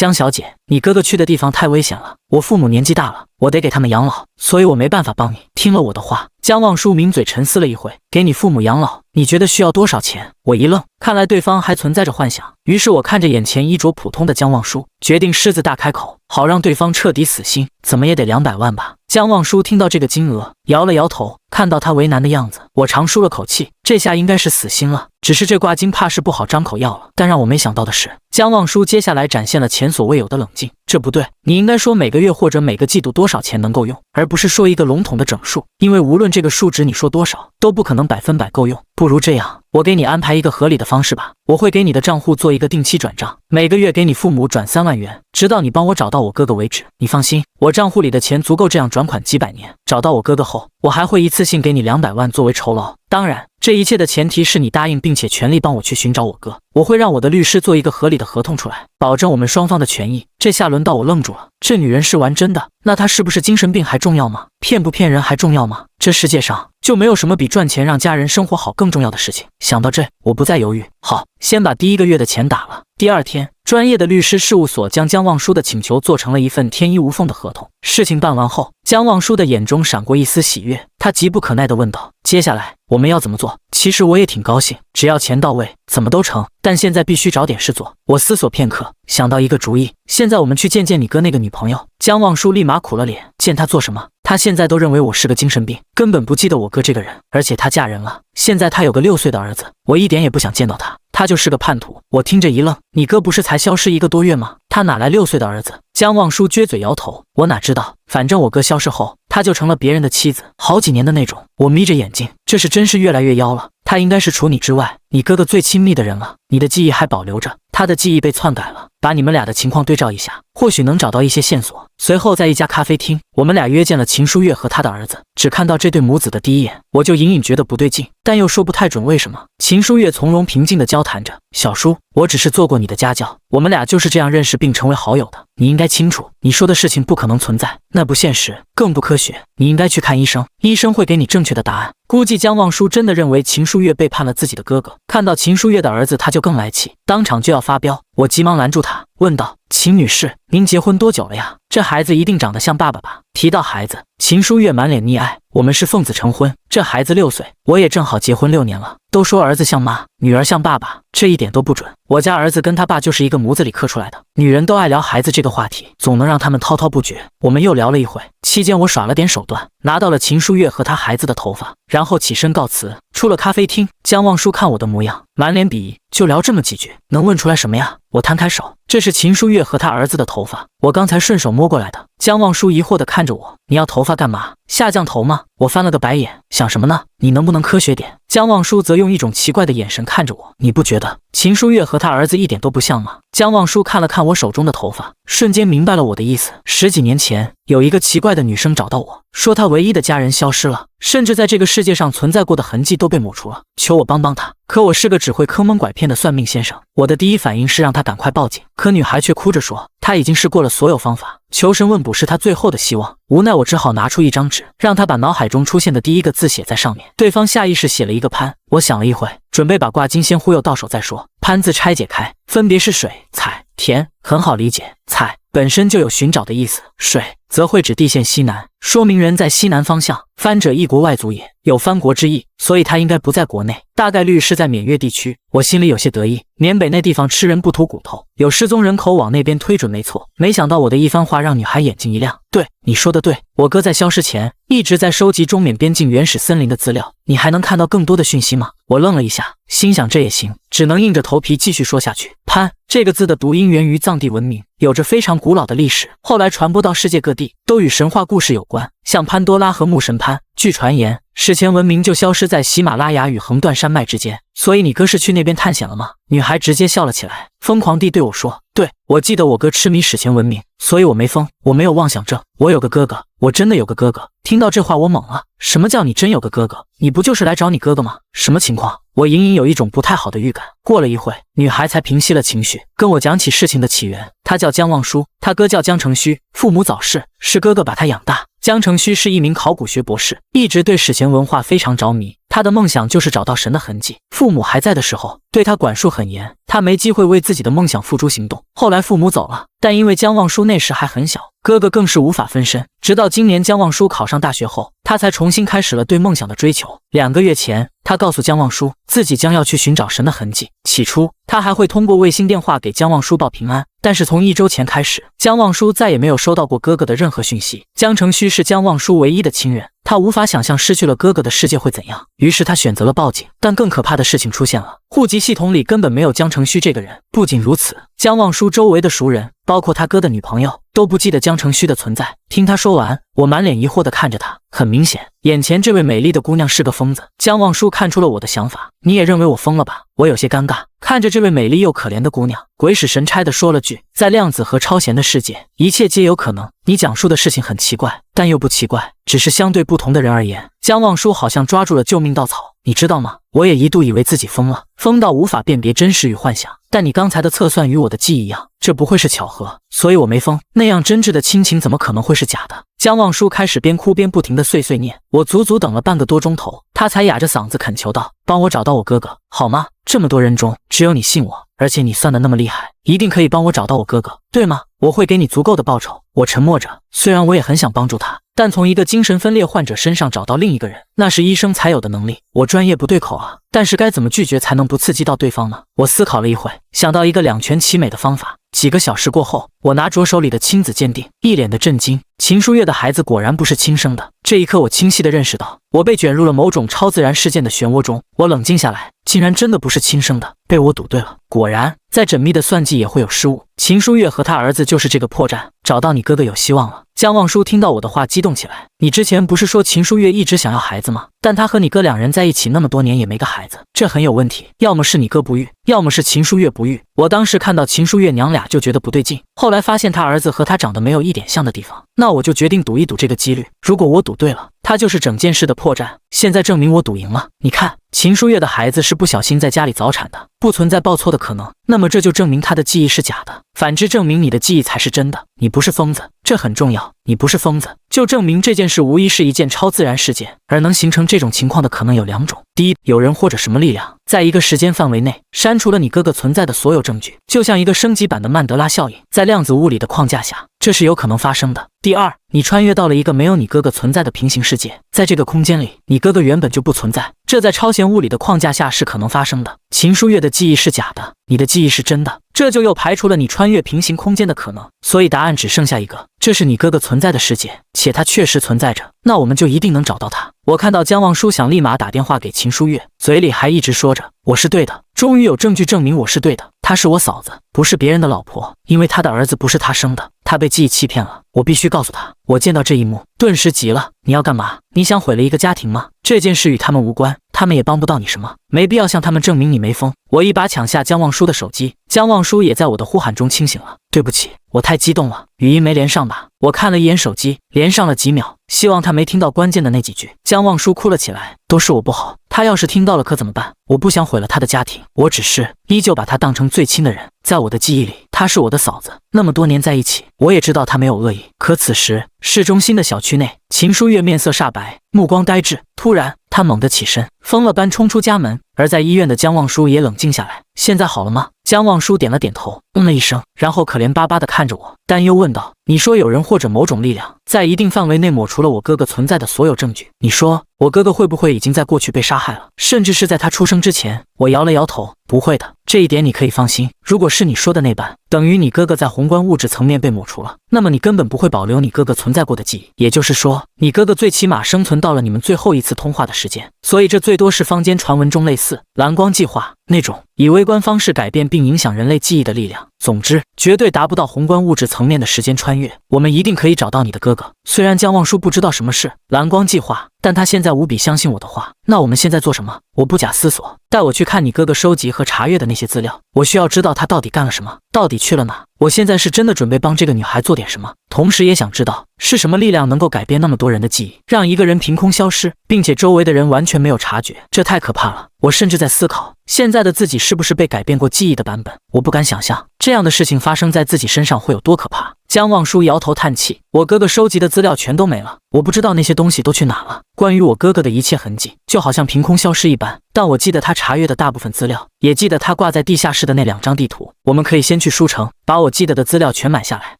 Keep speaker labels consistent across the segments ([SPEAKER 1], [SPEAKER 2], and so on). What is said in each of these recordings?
[SPEAKER 1] 江小姐，你哥哥去的地方太危险了，我父母年纪大了，我得给他们养老，所以我没办法帮你。听了我的话，江望舒抿嘴沉思了一会，给你父母养老，你觉得需要多少钱？我一愣，看来对方还存在着幻想。于是我看着眼前衣着普通的江望舒，决定狮子大开口，好让对方彻底死心，怎么也得200万吧。江望舒听到这个金额，摇了摇头，看到他为难的样子，我长舒了口气，这下应该是死心了。只是这挂金怕是不好张口要了。但让我没想到的是，江望舒接下来展现了前所未有的冷静。这不对，你应该说每个月或者每个季度多少钱能够用，而不是说一个笼统的整数，因为无论这个数值你说多少，都不可能100%够用。不如这样，我给你安排一个合理的方式吧，我会给你的账户做一个定期转账，每个月给你父母转3万元，直到你帮我找到我哥哥为止。你放心，我账户里的钱足够这样转款几百年。找到我哥哥后，我还会一次性给你200万作为酬劳。当然，这一切的前提是你答应并且全力帮我去寻找我哥。我会让我的律师做一个合理的合同出来，保证我们双方的权益。这下轮到我愣住了，这女人是玩真的？那她是不是精神病还重要吗？骗不骗人还重要吗？这世界上就没有什么比赚钱让家人生活好更重要的事情。想到这，我不再犹豫，好，先把第1个月的钱打了。第2天，专业的律师事务所将江望舒的请求做成了一份天衣无缝的合同。事情办完后，江望舒的眼中闪过一丝喜悦，他急不可耐地问道：“接下来我们要怎么做？”其实我也挺高兴，只要钱到位，怎么都成。但现在必须找点事做。我思索片刻，想到一个主意。现在我们去见见你哥那个女朋友。江望舒立马苦了脸，见她做什么？她现在都认为我是个精神病，根本不记得我哥这个人。而且她嫁人了，现在她有个6岁的儿子，我一点也不想见到她。他就是个叛徒。我听着一愣，你哥不是才消失1个多月吗？他哪来6岁的儿子？江望舒撅嘴摇头，我哪知道，反正我哥消失后，他就成了别人的妻子，好几年的那种。我眯着眼睛，这是真是越来越妖了。他应该是除你之外，你哥哥最亲密的人了。你的记忆还保留着，他的记忆被篡改了。把你们俩的情况对照一下，或许能找到一些线索。随后在一家咖啡厅，我们俩约见了秦书月和他的儿子。只看到这对母子的第一眼，我就隐隐觉得不对劲，但又说不太准为什么。秦书月从容平静地交谈着：“小叔，我只是做过你的家教，我们俩就是这样认识并成为好友的。你应该清楚，你说的事情不可能存在，那不现实，更不科学。你应该去看医生，医生会给你正确的答案。”估计江望舒真的认为秦书月背叛了自己的哥哥，看到秦书月的儿子，他就更来气，当场就要发飙。我急忙拦住他，问道：“秦女士，您结婚多久了呀？这孩子一定长得像爸爸吧？”提到孩子，秦书月满脸溺爱：“我们是奉子成婚，这孩子6岁，我也正好结婚6年了。都说儿子像妈，女儿像爸爸，这一点都不准。我家儿子跟他爸就是一个模子里刻出来的。”女人都爱聊孩子这个话题，总能让他们滔滔不绝。我们又聊了一会，期间我耍了点手段，拿到了秦书月和他孩子的头发，然后起身告辞。出了咖啡厅，江望舒看我的模样，满脸鄙夷：“就聊这么几句，能问出来什么呀？”我摊开手，这是秦书月和他儿子的头发，我刚才顺手摸过来的。江望舒疑惑地看着我：“你要头发干嘛？下降头吗？”我翻了个白眼，想什么呢？你能不能科学点？江望舒则用一种奇怪的眼神看着我：“你不觉得秦书月和他儿子一点都不像吗？”江望舒看了看我手中的头发，瞬间明白了我的意思。10几年前，有一个奇怪的女生找到我，说她唯一的家人消失了，甚至在这个世界上存在过的痕迹都被抹除了，求我帮帮她。可我是个只会坑蒙拐骗的算命先生，我的第一反应是让她赶快报警，可女孩却哭着说她已经试过了所有方法，求神问卜是她最后的希望。无奈我只好拿出一张纸，让她把脑海中出现的第一个字写在上面。对方下意识写了一个潘，我想了一会，准备把挂金先忽悠到手再说。潘字拆解开，分别是水、采、田，很好理解。采本身就有寻找的意思，水则会指地线西南，说明人在西南方向。番者异国外族也，有藩国之意，所以他应该不在国内，大概率是在缅越地区。我心里有些得意，缅北那地方吃人不吐骨头，有失踪人口往那边推准没错。没想到我的一番话让女孩眼睛一亮，对，你说的对，我哥在消失前一直在收集中缅边境原始森林的资料，你还能看到更多的讯息吗？我愣了一下，心想这也行，只能硬着头皮继续说下去。潘这个字的读音源于藏地文明，有着非常古老的历史，后来传播到世界各地，都与神话故事有关，像潘多拉和牧神潘。据传言，史前文明就消失在喜马拉雅与横断山脉之间。所以你哥是去那边探险了吗？女孩直接笑了起来，疯狂地对我说：“对，我记得我哥痴迷史前文明，所以我没疯，我没有妄想症，我有个哥哥，我真的有个哥哥。”听到这话我懵了，什么叫你真有个哥哥？你不就是来找你哥哥吗？什么情况？我隐隐有一种不太好的预感。过了一会，女孩才平息了情绪，跟我讲起事情的起源。她叫江望舒，她哥叫江承虚，父母早逝，是哥哥把她养大。江承旭是一名考古学博士，一直对史前文化非常着迷。他的梦想就是找到神的痕迹。父母还在的时候，对他管束很严，他没机会为自己的梦想付诸行动。后来父母走了，但因为江望舒那时还很小，哥哥更是无法分身。直到今年江望舒考上大学后，他才重新开始了对梦想的追求。2个月前，他告诉江望舒，自己将要去寻找神的痕迹。起初，他还会通过卫星电话给江望舒报平安，但是从1周前开始，江望舒再也没有收到过哥哥的任何讯息。江承旭是江望舒唯一的亲人，他无法想象失去了哥哥的世界会怎样，于是他选择了报警。但更可怕的事情出现了，户籍系统里根本没有江承旭这个人。不仅如此，江望舒周围的熟人，包括他哥的女朋友，都不记得江承旭的存在。听他说完，我满脸疑惑地看着他，很明显，眼前这位美丽的姑娘是个疯子。江望舒看出了我的想法，你也认为我疯了吧？我有些尴尬，看着这位美丽又可怜的姑娘，鬼使神差地说了句，在量子和超弦的世界，一切皆有可能。你讲述的事情很奇怪，但又不奇怪，只是相对不同的人而言。江望舒好像抓住了救命稻草，你知道吗？我也一度以为自己疯了，疯到无法辨别真实与幻想。但你刚才的测算与我的记忆一样，这不会是巧合，所以我没疯。那样真挚的亲情怎么可能会是假的？江望舒开始边哭边不停地碎碎念，我足足等了半个多钟头，他才哑着嗓子恳求道：“帮我找到我哥哥，好吗？这么多人中，只有你信我，而且你算得那么厉害，一定可以帮我找到我哥哥，对吗？我会给你足够的报酬。”我沉默着，虽然我也很想帮助他，但从一个精神分裂患者身上找到另一个人，那是医生才有的能力，我专业不对口啊。但是该怎么拒绝才能不刺激到对方呢？我思考了一会，想到一个两全其美的方法。几个小时过后，我拿着手里的亲子鉴定，一脸的震惊。秦书月的孩子果然不是亲生的。这一刻，我清晰地认识到，我被卷入了某种超自然事件的漩涡中。我冷静下来，竟然真的不是亲生的，被我赌对了。果然，再缜密的算计也会有失误。秦书月和他儿子就是这个破绽，找到你哥哥有希望了。江望舒听到我的话激动起来，你之前不是说秦书月一直想要孩子吗？但他和你哥两人在一起那么多年也没个孩子，这很有问题。要么是你哥不育，要么是秦书月不育。我当时看到秦书月娘俩就觉得不对劲，后来发现他儿子和他长得没有一点像的地方，那我就决定赌一赌这个几率。如果我赌对了，他就是整件事的破绽。现在证明我赌赢了。你看，秦书月的孩子是不小心在家里早产的，不存在报错的可能，那么这就证明他的记忆是假的，反之证明你的记忆才是真的。你不是疯子，这很重要。你不是疯子，就证明这件事无疑是一件超自然事件，而能形成这种情况的可能有2种。第一，有人或者什么力量在一个时间范围内删除了你哥哥存在的所有证据，就像一个升级版的曼德拉效应，在量子物理的框架下，这是有可能发生的。第二，你穿越到了一个没有你哥哥存在的平行世界，在这个空间里，你哥哥原本就不存在，这在超弦物理的框架下是可能发生的。秦书月的记忆是假的，你的记忆是真的，这就又排除了你穿越平行空间的可能，所以答案只剩下一个，这是你哥哥存在的世界，且他确实存在着，那我们就一定能找到他。我看到江望舒想立马打电话给秦书月，嘴里还一直说着我是对的，终于有证据证明我是对的，她是我嫂子，不是别人的老婆，因为她的儿子不是她生的，她被记忆欺骗了，我必须告诉她。我见到这一幕，顿时急了，你要干嘛？你想毁了一个家庭吗？这件事与他们无关，他们也帮不到你什么，没必要向他们证明你没疯。我一把抢下江望舒的手机，江望舒也在我的呼喊中清醒了。对不起，我太激动了，语音没连上吧？我看了一眼手机，连上了几秒，希望他没听到关键的那几句。江望舒哭了起来，都是我不好，他要是听到了可怎么办？我不想毁了他的家庭，我只是依旧把他当成最亲的人，在我的记忆里，她是我的嫂子，那么多年在一起，我也知道她没有恶意。可此时市中心的小区内，秦书月面色煞白，目光呆滞，突然她猛地起身，疯了般冲出家门。而在医院的江望舒也冷静下来，现在好了吗？江望舒点了点头，了一声，然后可怜巴巴地看着我，担忧问道：你说有人或者某种力量在一定范围内抹除了我哥哥存在的所有证据，你说我哥哥会不会已经在过去被杀害了，甚至是在他出生之前？我摇了摇头，不会的，这一点你可以放心。如果是你说的那般，等于你哥哥在宏观物质层面被抹除了，那么你根本不会保留你哥哥存在过的记忆，也就是说，你哥哥最起码生存到了你们最后一次通话的时间。所以这最多是坊间传闻中类似蓝光计划那种以微观方式改变并影响人类记忆的力量。总之，绝对达不到宏观物质层面的时间穿越。我们一定可以找到你的哥哥。虽然江望舒不知道什么是蓝光计划，但他现在无比相信我的话。那我们现在做什么？我不假思索，带我去看你哥哥收集和查阅的那些资料。我需要知道他到底干了什么，到底去了哪。我现在是真的准备帮这个女孩做点什么，同时也想知道是什么力量能够改变那么多人的记忆，让一个人凭空消失，并且周围的人完全没有察觉，这太可怕了。我甚至在思考，现在的自己是不是被改变过记忆的版本？我不敢想象这样的事情发生在自己身上会有多可怕。江望舒摇头叹气，我哥哥收集的资料全都没了，我不知道那些东西都去哪了。关于我哥哥的一切痕迹，就好像凭空消失一般。但我记得他查阅的大部分资料，也记得他挂在地下室的那2张地图。我们可以先去书城，把我记得的资料全买下来，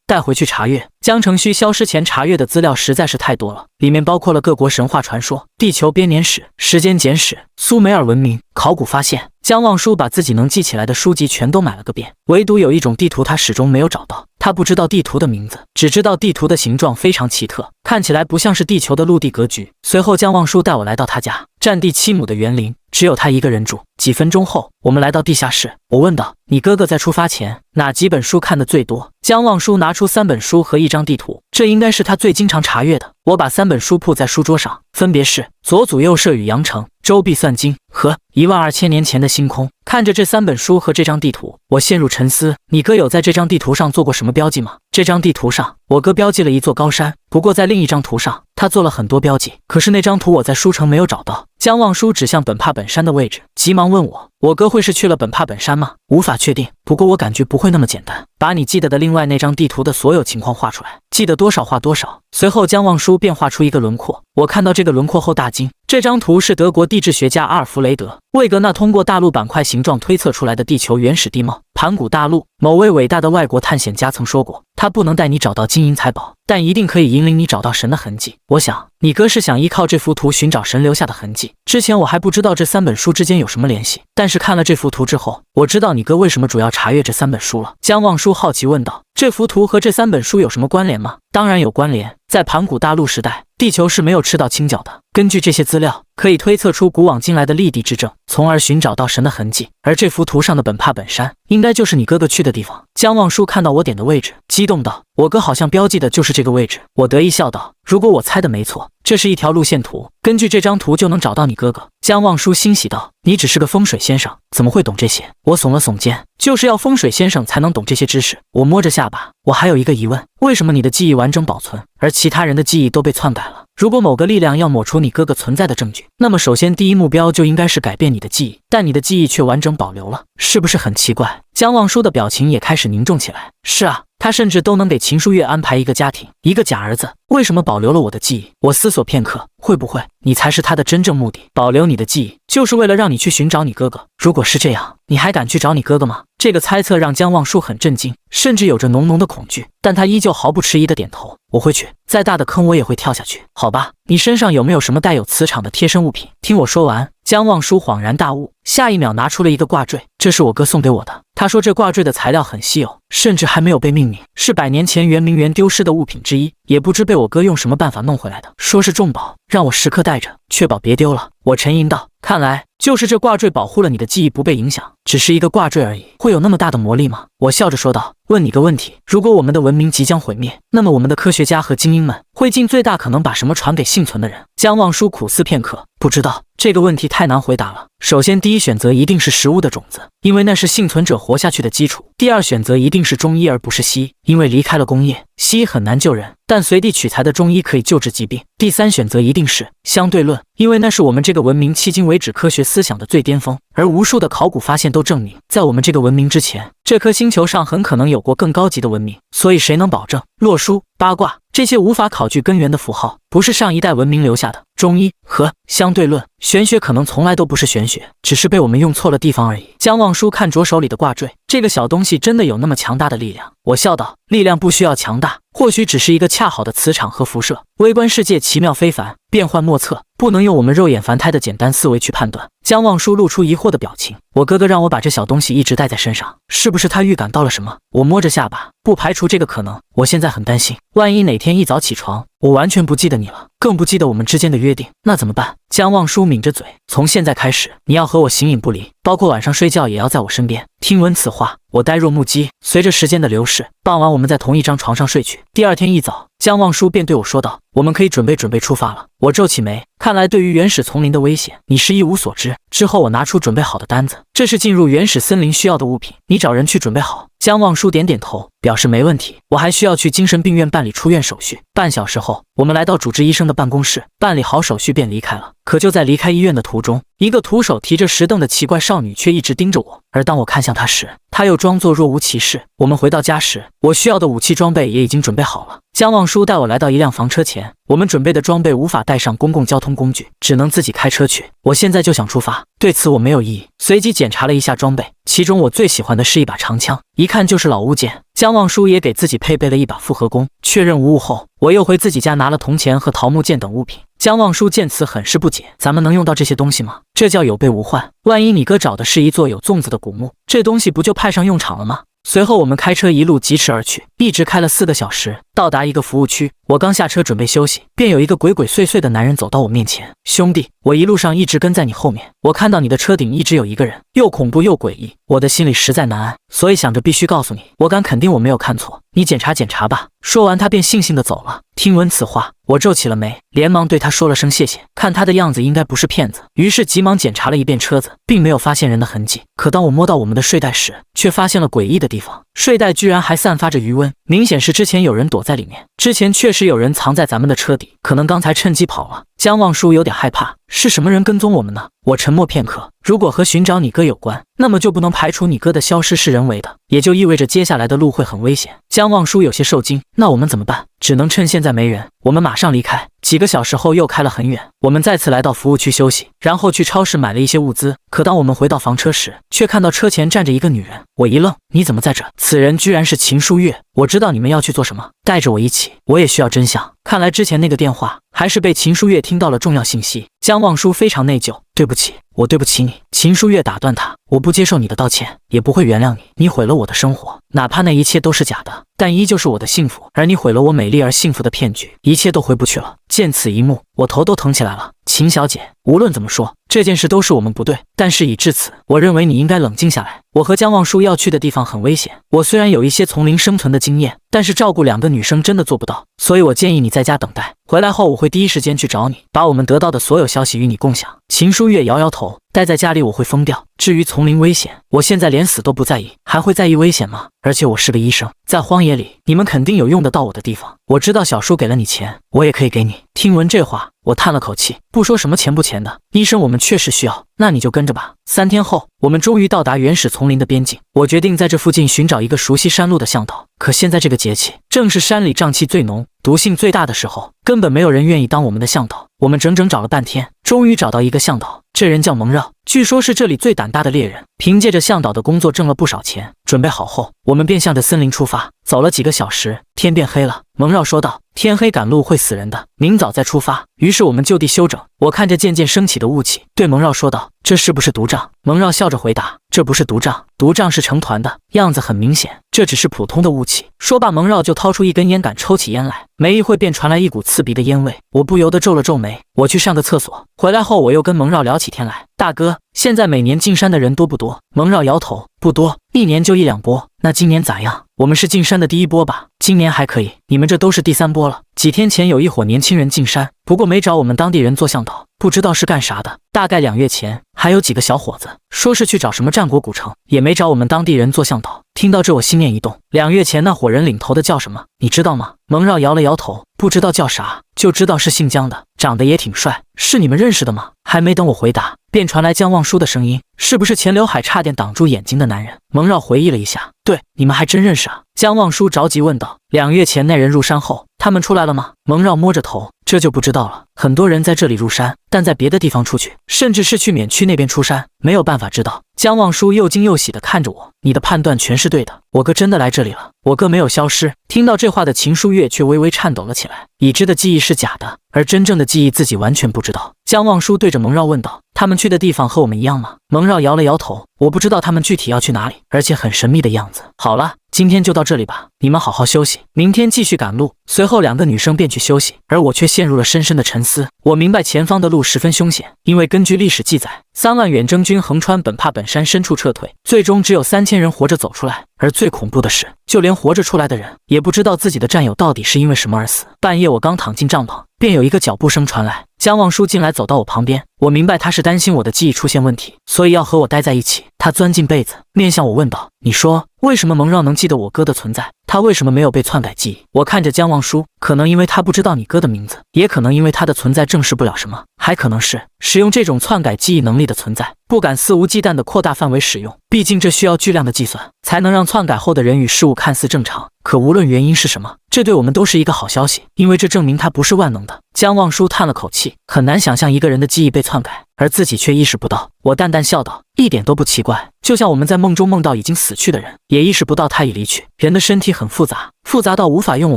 [SPEAKER 1] 带回去查阅。江城虚消失前查阅的资料实在是太多了，里面包括了各国神话传说、地球编年史、时间简史、苏美尔文明、考古发现。江望舒把自己能记起来的书籍全都买了个遍，唯独有一种地图他始终没有找到。他不知道地图的名字，只知道地图的形状非常奇特，看起来不像是地球的陆地格局。随后江望舒带我来到他家，占地7亩的园林，只有他一个人住。几分钟后，我们来到地下室，我问道：“你哥哥在出发前哪几本书看得最多？”江望舒拿出3本书和1张地图，这应该是他最经常查阅的。我把3本书铺在书桌上，分别是《左祖右摄与羊城》、《周必算经》和12000年前的星空。看着这3本书和这张地图，我陷入沉思。你哥有在这张地图上做过什么标记吗？这张地图上，我哥标记了一座高山，不过在另一张图上，他做了很多标记，可是那张图我在书城没有找到。江望舒指向本帕本山的位置，急忙问我哥会是去了本帕本山吗？无法确定，不过我感觉不会那么简单。把你记得的另外那张地图的所有情况画出来，记得多少画多少。随后江望舒便画出一个轮廓，我看到这个轮廓后大惊。这张图是德国地质学家阿尔弗雷德·魏格纳通过大陆板块形状推测出来的地球原始地貌。盘古大陆，某位伟大的外国探险家曾说过，他不能带你找到金银财宝，但一定可以引领你找到神的痕迹。我想你哥是想依靠这幅图寻找神留下的痕迹。之前我还不知道这3本书之间有什么联系，但是看了这幅图之后，我知道你哥为什么主要查阅这3本书了。江望舒好奇问道：“这幅图和这3本书有什么关联吗？”当然有关联，在盘古大陆时代，地球是没有赤道倾角的。根据这些资料，可以推测出古往今来的立地之证，从而寻找到神的痕迹。而这幅图上的本帕本山，应该就是你哥哥去的地方。江望舒看到我点的位置，激动道：“我哥好像标记的就是这个位置。”我得意笑道：“如果我猜的没错，这是一条路线图，根据这张图就能找到你哥哥。”江望舒欣喜道：“你只是个风水先生，怎么会懂这些？”我耸了耸肩，就是要风水先生才能懂这些知识。我摸着下巴，我还有一个疑问，为什么你的记忆完整保存，而其他人的记忆都被篡改了？如果某个力量要抹除你哥哥存在的证据，那么首先第一目标就应该是改变你的记忆，但你的记忆却完整保留了，是不是很奇怪？江望舒的表情也开始凝重起来。是啊，他甚至都能给秦书月安排一个家庭，一个假儿子，为什么保留了我的记忆？我思索片刻，会不会你才是他的真正目的？保留你的记忆，就是为了让你去寻找你哥哥。如果是这样，你还敢去找你哥哥吗？这个猜测让江望舒很震惊，甚至有着浓浓的恐惧，但他依旧毫不迟疑地点头：“我会去，再大的坑我也会跳下去。”好吧，你身上有没有什么带有磁场的贴身物品？听我说完，江望舒恍然大悟，下一秒拿出了一个挂坠，这是我哥送给我的。他说这挂坠的材料很稀有，甚至还没有被命名，是100年前圆明园丢失的物品之一，也不知被我哥用什么办法弄回来的，说是重宝，让我时刻带着，确保别丢了。我沉吟道：“看来就是这挂坠保护了你的记忆不被影响，只是一个挂坠而已，会有那么大的魔力吗？”我笑着说道：“问你个问题，如果我们的文明即将毁灭，那么我们的科学家和精英们会尽最大可能把什么传给幸存的人？”江望舒苦思片刻，不知道，这个问题太难回答了。首先，第一选择一定是食物的种子，因为那是幸存者活下去的基础。第二选择一定是中医而不是西医，因为离开了工业，西医很难救人，但随地取材的中医可以救治疾病。第三选择一定是相对论，因为那是我们这个文明迄今为止科学思想的最巅峰，而无数的考古发现都证明，在我们这个文明之前，这颗星球上很可能有过更高级的文明。所以谁能保证洛书、八卦这些无法考据根源的符号不是上一代文明留下的？中医和相对论，玄学可能从来都不是玄学，只是被我们用错了地方而已。江望舒看着手里的挂坠，这个小东西真的有那么强大的力量？我笑道：“力量不需要强大，或许只是一个恰好的磁场和辐射。微观世界奇妙非凡，变幻莫测，不能用我们肉眼凡胎的简单思维去判断。”江望舒露出疑惑的表情。我哥哥让我把这小东西一直带在身上，是不是他预感到了什么？我摸着下巴，不排除这个可能。我现在很担心，万一哪天一早起床，我完全不记得你了，更不记得我们之间的约定，那怎么办？江望舒抿着嘴，从现在开始，你要和我形影不离，包括晚上睡觉也要在我身边。听闻此话，我呆若木鸡。随着时间的流逝，傍晚我们在同一张床上睡去。第二天一早，江望舒便对我说道：“我们可以准备出发了。”我皱起眉，看来对于原始丛林的危险，你是一无所知。之后我拿出准备好的单子，这是进入原始森林需要的物品，你找人去准备好。江望舒点点头，表示没问题。我还需要去精神病院办理出院手续。半小时后，我们来到主治医生的办公室，办理好手续便离开了。可就在离开医院的途中，一个徒手提着石凳的奇怪少女却一直盯着我，而当我看向她时，她又装作若无其事。我们回到家时，我需要的武器装备也已经准备好了。江望舒带我来到一辆房车前，我们准备的装备无法带上公共交通工具，只能自己开车去。我现在就想出发，对此我没有异议，随即检查了一下装备，其中我最喜欢的是一把长枪，一看就是老物件。江望舒也给自己配备了一把复合弓，确认无误后，我又回自己家拿了铜钱和桃木剑等物品。江望舒见此很是不解，咱们能用到这些东西吗？这叫有备无患，万一你哥找的是一座有粽子的古墓，这东西不就派上用场了吗？随后我们开车一路疾驰而去，一直开了4个小时，到达一个服务区。我刚下车准备休息，便有一个鬼鬼祟祟的男人走到我面前。兄弟，我一路上一直跟在你后面，我看到你的车顶一直有一个人，又恐怖又诡异，我的心里实在难安，所以想着必须告诉你，我敢肯定我没有看错，你检查检查吧。说完他便悻悻地走了。听闻此话，我皱起了眉，连忙对他说了声谢谢，看他的样子应该不是骗子，于是急忙检查了一遍车子，并没有发现人的痕迹。可当我摸到我们的睡袋时，却发现了诡异的地方，睡袋居然还散发着余温，明显是之前有人躲在里面，之前确实有人藏在咱们的车底，可能刚才趁机跑了。江望舒有点害怕，是什么人跟踪我们呢？我沉默片刻，如果和寻找你哥有关，那么就不能排除你哥的消失是人为的，也就意味着接下来的路会很危险。江望舒有些受惊，那我们怎么办？只能趁现在没人，我们马上离开。几个小时后又开了很远，我们再次来到服务区休息，然后去超市买了一些物资。可当我们回到房车时，却看到车前站着一个女人。我一愣，你怎么在这？此人居然是秦书月。我知道你们要去做什么，带着我一起，我也需要真相。看来之前那个电话还是被秦书月听到了重要信息。江望舒非常内疚，对不起，我对不起你。秦书月打断他，我不接受你的道歉，也不会原谅你。你毁了我的生活，哪怕那一切都是假的，但依旧是我的幸福，而你毁了我美丽而幸福的骗局，一切都回不去了。见此一幕，我头都疼起来了。秦小姐，无论怎么说，这件事都是我们不对，但事已至此，我认为你应该冷静下来。我和江望舒要去的地方很危险，我虽然有一些丛林生存的经验，但是照顾2个女生真的做不到，所以我建议你在家等待，回来后我会第一时间去找你，把我们得到的所有消息与你共享。秦书月摇摇头，待在家里我会疯掉，至于丛林危险，我现在连死都不在意，还会在意危险吗？而且我是个医生，在荒野里，你们肯定有用得到我的地方。我知道小叔给了你钱，我也可以给你。听闻这话，我叹了口气，不说什么钱不钱的，医生我们确实需要，那你就跟着吧。3天后，我们终于到达原始丛林的边境，我决定在这附近寻找一个熟悉山路的向导。可现在这个节气，正是山里瘴气最浓、毒性最大的时候，根本没有人愿意当我们的向导。我们整整找了半天，终于找到一个向导，这人叫蒙绕，据说是这里最胆大的猎人，凭借着向导的工作挣了不少钱。准备好后，我们便向着森林出发。走了几个小时，天变黑了。蒙绕说道：“天黑赶路会死人的，明早再出发。”于是我们就地休整。我看着渐渐升起的雾气，对蒙绕说道：“这是不是毒瘴？”蒙绕笑着回答：“这不是毒瘴，毒瘴是成团的，样子很明显，这只是普通的雾气。”说罢，蒙绕就掏出一根烟杆，抽起烟来。没一会便传来一股刺鼻的烟味，我不由得皱了皱眉。我去上个厕所，回来后我又跟蒙绕聊起天来。大哥，现在每年进山的人多不多？蒙绕摇头，不多，1年就1、2波。那今年咋样？我们是进山的第1波吧？今年还可以，你们这都是第3波了。几天前有一伙年轻人进山，不过没找我们当地人做向导，不知道是干啥的。大概2月前还有几个小伙子说是去找什么战国古城，也没找我们当地人做向导。听到这我心念一动，2月前那伙人领头的叫什么？你知道吗？蒙绕摇了摇头，不知道叫啥，就知道是姓江的，长得也挺帅，是你们认识的吗？还没等我回答，便传来江望舒的声音：“是不是前刘海差点挡住眼睛的男人？”蒙绕回忆了一下，对，你们还真认识啊。江望舒着急问道：“2月前那人入山后，他们出来了吗？”蒙绕摸着头，这就不知道了。很多人在这里入山，但在别的地方出去，甚至是去免区那边出山，没有办法知道。江望舒又惊又喜地看着我：“你的判断全是对的，我哥真的来这里了，我哥没有消失。”听到这话的秦书月却微微颤抖了起来，已知的记忆是假的，而真正的记忆自己完全不知道。江望舒对着蒙绕问道：“他们去的地方和我们一样吗？”蒙绕摇了摇头：“我不知道他们具体要去哪里，而且很神秘的样子。”好了，今天就到这里吧，你们好好休息，明天继续赶路。随后2个女生便去休息，而我却陷入了深深的沉思。我明白前方的路十分凶险，因为根据历史记载，3万远征军横穿本帕本山深处撤退，最终只有3000人活着走出来。而最恐怖的是，就连活着出来的人也不知道自己的战友到底是因为什么而死。半夜我刚躺进帐篷，便有一个脚步声传来，江望舒进来走到我旁边。我明白他是担心我的记忆出现问题，所以要和我待在一起。他钻进被子，面向我问道：“你说，为什么蒙绕能记得我哥的存在？他为什么没有被篡改记忆？”我看着江望舒，可能因为他不知道你哥的名字，也可能因为他的存在证实不了什么，还可能是使用这种篡改记忆能力的存在不敢肆无忌惮地扩大范围使用，毕竟这需要巨量的计算，才能让篡改后的人与事物看似正常。可无论原因是什么，这对我们都是一个好消息，因为这证明他不是万能的。江望舒叹了口气，很难想象一个人的记忆被篡改，而自己却意识不到。我淡淡笑道：“一点都不奇怪，就像我们在梦中梦到已经死去的人，也意识不到他已离去。人的身体很复杂，复杂到无法用我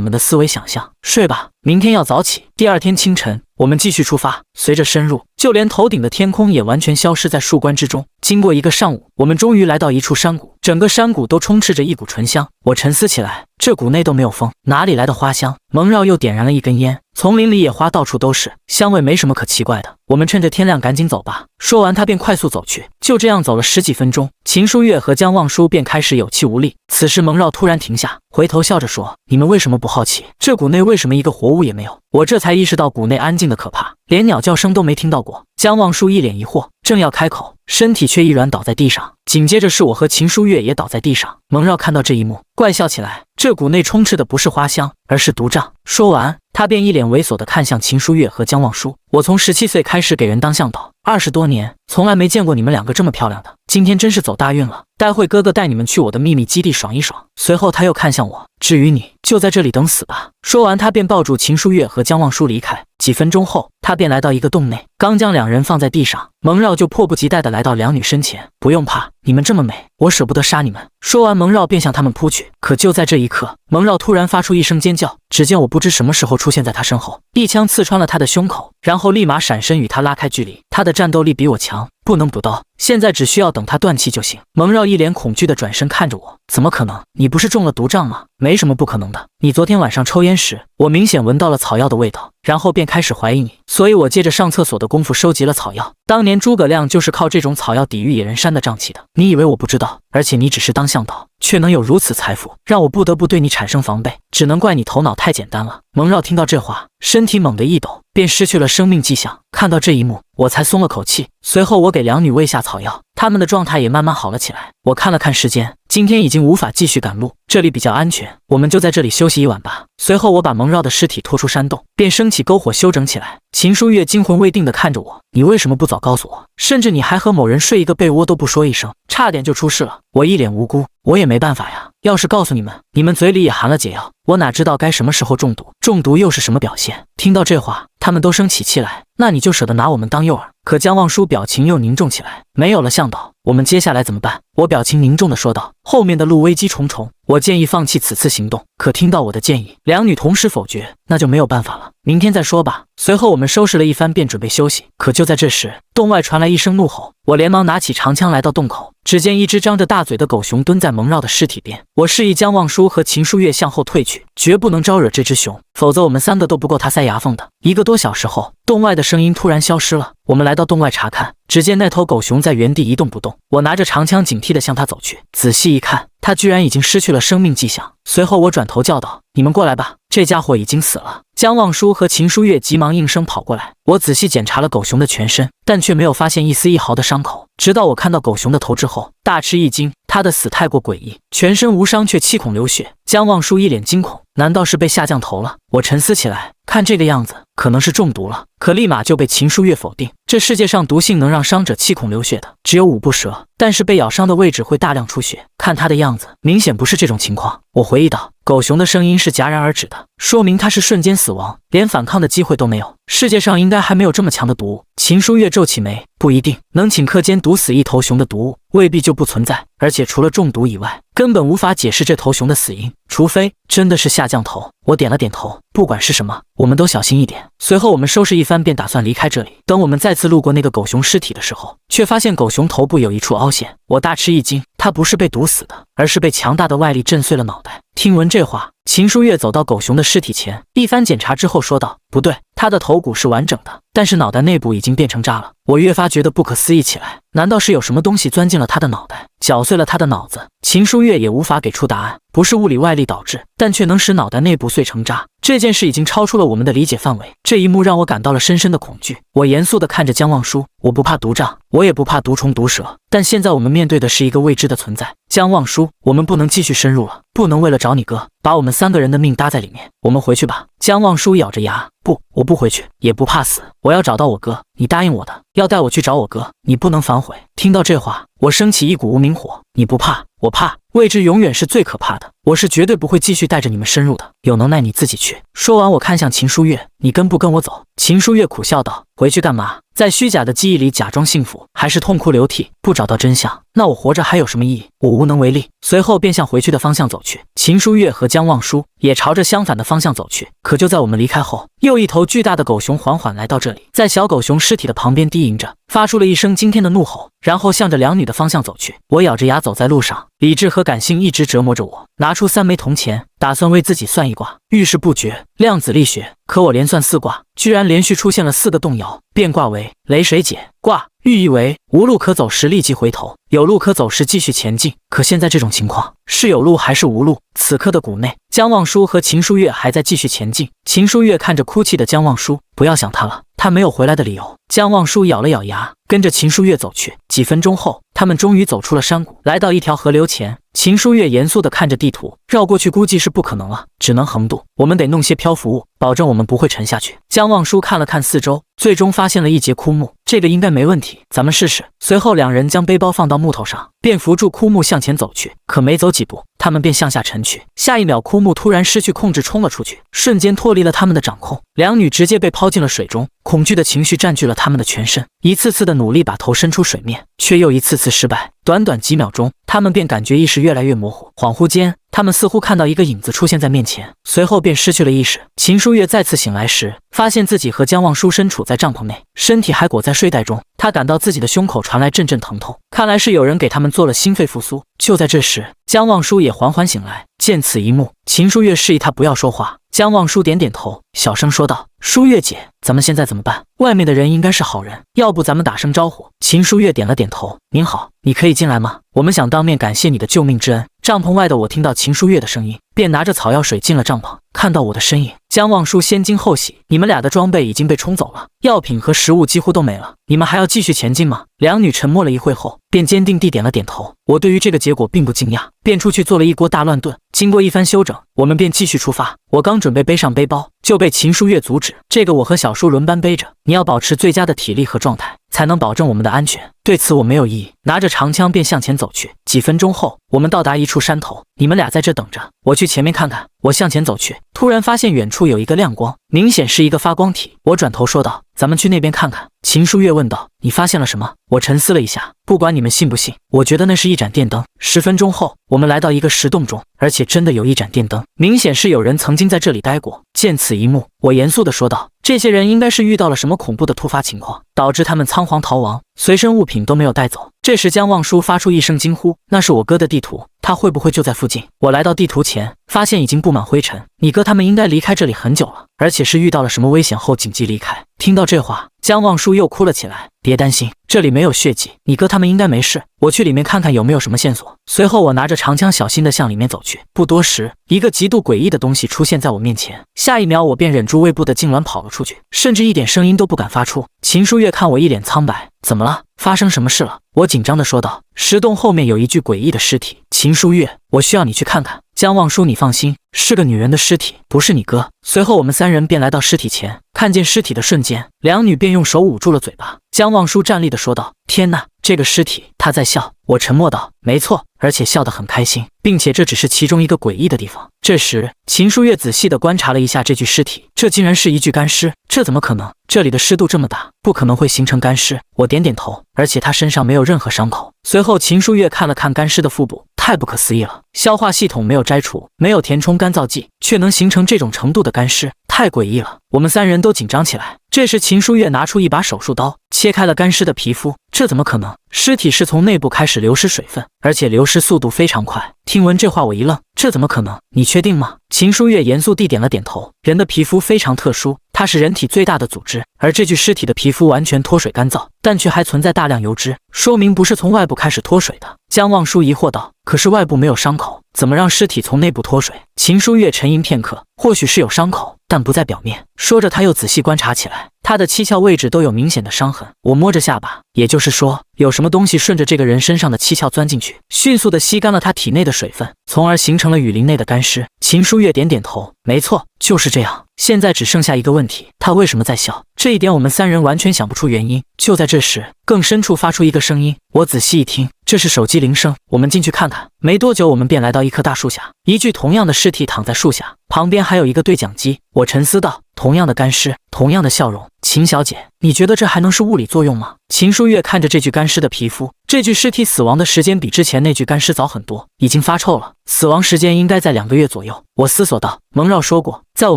[SPEAKER 1] 们的思维想象。睡吧，明天要早起。”第二天清晨，我们继续出发。随着深入，就连头顶的天空也完全消失在树冠之中。经过一个上午，我们终于来到一处山谷，整个山谷都充斥着一股醇香。我沉思起来，这谷内都没有风，哪里来的花香？蒙绕又点燃了一根烟，丛林里野花到处都是，香味没什么可奇怪的。我们趁着天亮赶紧走吧。说完，他便快速走去。就这样走了10几分钟，秦书月和江望舒便开始有气无力。此时蒙绕突然停下，回头笑着说：“你们为什么不好奇，这谷内为什么一个活物也没有？”我这才意识到谷内安静的可怕，连鸟叫声都没听到过。江望舒一脸疑惑，正要开口，身体却一软倒在地上，紧接着是我和秦书月也倒在地上。蒙绕看到这一幕，怪笑起来，这谷内充斥的不是花香，而是毒瘴。说完，他便一脸猥琐地看向秦书月和江望舒。我从17岁开始给人当向导，20多年，从来没见过你们2个这么漂亮的，今天真是走大运了。待会哥哥带你们去我的秘密基地爽一爽。随后他又看向我，至于你，就在这里等死吧。说完，他便抱住秦书月和江望舒离开。几分钟后，他便来到一个洞内，刚将2人放在地上，蒙绕就迫不及待地来到2女身前。不用怕，你们这么美，我舍不得杀你们。说完，蒙绕便向他们扑去。可就在这一刻，蒙绕突然发出一声尖叫，只见我不知什么时候出现在他身后，一枪刺穿了他的胸口，然后立马闪身与他拉开距离。他的战斗力比我强，不能补刀，现在只需要等他断气就行。蒙绕一脸恐惧地转身看着我，怎么可能？你不是中了毒瘴吗？没什么不可能的，你昨天晚上抽烟时，我明显闻到了草药的味道，然后便开始怀疑你，所以我借着上厕所的功夫收集了草药。当年诸葛亮就是靠这种草药抵御野人山的瘴气的，你以为我不知道？而且你只是当向导，却能有如此财富，让我不得不对你产生防备，只能怪你头脑太简单了。蒙绕听到这话，身体猛地一抖，便失去了生命迹象。看到这一幕，我才松了口气。随后我给2女喂下草药，她们的状态也慢慢好了起来。我看了看时间，今天已经无法继续赶路，这里比较安全，我们就在这里休息一晚吧。随后我把蒙绕的尸体拖出山洞，便升起篝火休整起来。秦书月惊魂未定地看着我，你为什么不早告诉我？甚至你还和某人睡一个被窝都不说一声，差点就出事了。我一脸无辜，我也没办法呀，要是告诉你们，你们嘴里也含了解药，我哪知道该什么时候中毒？中毒又是什么表现？听到这话，他们都生起气来。那你就舍得拿我们当诱饵？可江望舒表情又凝重起来，没有了向导，我们接下来怎么办？我表情凝重地说道，后面的路危机重重，我建议放弃此次行动。可听到我的建议，2女同时否决，那就没有办法了，明天再说吧。随后我们收拾了一番，便准备休息。可就在这时，洞外传来一声怒吼，我连忙拿起长枪来到洞口，只见一只张着大嘴的狗熊蹲在蒙绕的尸体边。我示意江望舒和秦书月向后退去，绝不能招惹这只熊，否则我们3个都不够它塞牙缝的。1个多小时后，洞外的声音突然消失了。我们来到洞外查看，只见那头狗熊在原地一动不动。我拿着长枪警惕地向它走去，仔细一看，它居然已经失去了生命迹象。随后我转头叫道，你们过来吧，这家伙已经死了。江望舒和秦书月急忙应声跑过来。我仔细检查了狗熊的全身，但却没有发现一丝一毫的伤口。直到我看到狗熊的头之后，大吃一惊，它的死太过诡异，全身无伤却7孔流血。江望舒一脸惊恐，难道是被下降头了？我沉思起来，看这个样子，可能是中毒了。可立马就被秦书月否定，这世界上毒性能让伤者7孔流血的只有5步蛇，但是被咬伤的位置会大量出血，看他的样子，明显不是这种情况。我回忆道，狗熊的声音是戛然而止的，说明它是瞬间死亡，连反抗的机会都没有。世界上应该还没有这么强的毒物。秦书月皱起眉，不一定能顷刻间毒死一头熊的毒物，未必就不存在，而且除了中毒以外，根本无法解释这头熊的死因，除非真的是下降头。我点了点头，不管是什么，我们都小心一点。随后我们收拾一番，便打算离开这里。等我们再次路过那个狗熊尸体的时候，却发现狗熊头部有一处凹陷。我大吃一惊，它不是被毒死的，而是被强大的外力震碎了脑袋。听闻这话，秦书月走到狗熊的尸体前，一番检查之后说道：“不对，它的头骨是完整的，但是脑袋内部已经变成渣了。”我越发觉得不可思议起来，难道是有什么东西钻进了他的脑袋，搅碎了他的脑子？秦书月也无法给出答案，不是物理外力导致，但却能使脑袋内部碎成渣。这件事已经超出了我们的理解范围，这一幕让我感到了深深的恐惧。我严肃地看着姜望舒，我不怕毒瘴，我也不怕毒虫毒蛇，但现在我们面对的是一个未知的存在。姜望舒，我们不能继续深入了，不能为了找你哥，把我们3个人的命搭在里面。我们回去吧。姜望舒咬着牙，不，我不回去，也不怕死，我要找到我哥，你答应我的，要带我去找我哥，你不能反悔。听到这话，我升起一股无名火。你不怕，我怕，未知永远是最可怕的，我是绝对不会继续带着你们深入的，有能耐你自己去。说完，我看向秦书月，你跟不跟我走？秦书月苦笑道，回去干嘛？在虚假的记忆里假装幸福，还是痛哭流涕？不找到真相，那我活着还有什么意义？我无能为力。随后便向回去的方向走去。秦书月和姜望舒也朝着相反的方向走去。可就在我们离开后，又一头巨大的狗熊缓缓来到这里，在小狗熊尸体的旁边低吟着，发出了一声惊天的怒吼，然后向着两女的方向走去。我咬着牙走在路上，理智和感性一直折磨着我，拿出3枚铜钱，打算为自己算一卦，遇事不决，量子力学。可我连算4卦，居然连续出现了4个动摇，变卦为雷水解卦，寓意为无路可走时立即回头，有路可走时继续前进。可现在这种情况是有路还是无路？此刻的谷内，姜望舒和秦书月还在继续前进。秦书月看着哭泣的姜望舒，不要想他了，他没有回来的理由。姜望舒咬了咬牙，跟着秦书月走去。几分钟后，他们终于走出了山谷，来到一条河流前。秦书月严肃地看着地图，绕过去估计是不可能了，只能横渡。我们得弄些漂浮物，保证我们不会沉下去。姜望舒看了看四周，最终发现了一节枯木，这个应该没问题，咱们试试。随后两人将背包放到木头上，便扶住枯木向前走去。可没走几步，他们便向下沉去。下一秒，枯木突然失去控制冲了出去，瞬间脱离了他们的掌控，两女直接被抛进了水中。恐惧的情绪占据了他们的全身，一次次的努力把头伸出水面，却又一次次失败。短短几秒钟，他们便感觉意识越来越模糊，恍惚间，他们似乎看到一个影子出现在面前，随后便失去了意识。秦书月再次醒来时，发现自己和姜望舒身处在帐篷内，身体还裹在睡袋中。他感到自己的胸口传来阵阵疼痛，看来是有人给他们做了心肺复苏。就在这时，姜望舒也缓缓醒来。见此一幕，秦书月示意他不要说话。姜望舒点点头，小声说道：“书月姐，咱们现在怎么办？外面的人应该是好人，要不咱们打声招呼？”秦书月点了点头：“您好，你可以进来吗？我们想当面感谢你的救命之恩。”帐篷外的我听到秦书月的声音，便拿着草药水进了帐篷。看到我的身影，姜望舒先惊后喜：“你们俩的装备已经被冲走了，药品和食物几乎都没了，你们还要继续前进吗？”两女沉默了一会后，便坚定地点了点头。我对于这个结果并不惊讶，便出去做了一锅大乱炖。经过一番休整，我们便继续出发。我刚准备背上背包，就被秦书月阻止：“这个我和小叔轮班背着，你要保持最佳的体力和状态，才能保证我们的安全。”对此我没有异议，拿着长枪便向前走去。几分钟后，我们到达一处山头，你们俩在这等着，我去前面看看。我向前走去，突然发现远处有一个亮光，明显是一个发光体。我转头说道：“咱们去那边看看。”秦书月问道：“你发现了什么？”我沉思了一下，不管你们信不信，我觉得那是一盏电灯。10分钟后，我们来到一个石洞中，而且真的有一盏电灯，明显是有人曾经在这里待过。见此一幕，我严肃地说道：“这些人应该是遇到了什么恐怖的突发情况，导致他们仓皇逃亡，随身物品都没有带走。”这时姜望舒发出一声惊呼：“那是我哥的地图，他会不会就在附近？”我来到地图前，发现已经布满灰尘，你哥他们应该离开这里很久了，而且是遇到了什么危险后紧急离开。听到这话，姜望舒又哭了起来：“别担心，这里没有血迹，你哥他们应该没事，我去里面看看有没有什么线索。”随后我拿着长枪小心地向里面走去。不多时，一个极度诡异的东西出现在我面前，下一秒我便忍住胃部的痉挛跑了出去，甚至一点声音都不敢发出。秦书月看我一脸苍白：“怎么了？发生什么事了？”我紧张地说道：“石洞后面有一具诡异的尸体。”秦书月，我需要你去看看。姜望舒，你放心，是个女人的尸体，不是你哥。随后我们3人便来到尸体前，看见尸体的瞬间，两女便用手捂住了嘴巴。姜望舒站立地说道：“天哪，这个尸体！”他在笑。我沉默道：“没错，而且笑得很开心，并且这只是其中一个诡异的地方。这时，秦书月仔细地观察了一下这具尸体，这竟然是一具干尸，这怎么可能？这里的湿度这么大，不可能会形成干尸。我点点头，而且他身上没有任何伤口。随后，秦书月看了看干尸的腹部，太不可思议了，消化系统没有摘除，没有填充干燥剂，却能形成这种程度的干尸，太诡异了。我们三人都紧张起来。这时，秦书月拿出一把手术刀，切开了干尸的皮肤。这怎么可能？尸体是从内部开始流失水分，而且流失速度非常快。听闻这话，我一愣，这怎么可能？你确定吗？秦书月严肃地点了点头。人的皮肤非常特殊，它是人体最大的组织，而这具尸体的皮肤完全脱水干燥，但却还存在大量油脂，说明不是从外部开始脱水的。江望舒疑惑道：“可是外部没有伤口，怎么让尸体从内部脱水？”秦书月沉吟片刻，或许是有伤口，但不在表面。说着，他又仔细观察起来，他的七窍位置都有明显的伤痕。我摸着下巴，也就是说，有什么东西顺着这个人身上的七窍钻进去，迅速地吸干了他体内的水分，从而形成了雨林内的干尸。秦书月点点头，没错，就是这样。现在只剩下一个问题，他为什么在笑？这一点我们三人完全想不出原因。就在这时，更深处发出一个声音，我仔细一听，这是手机铃声。我们进去看看。没多久，我们便来到一棵大树下，一具同样的尸体躺在树下，旁边还有一个对讲机。我沉思道：同样的干尸，同样的笑容，秦小姐，你觉得这还能是物理作用吗？秦书月看着这具干尸的皮肤，这具尸体死亡的时间比之前那具干尸早很多，已经发臭了，死亡时间应该在2个月左右。我思索道，蒙绕说过，在我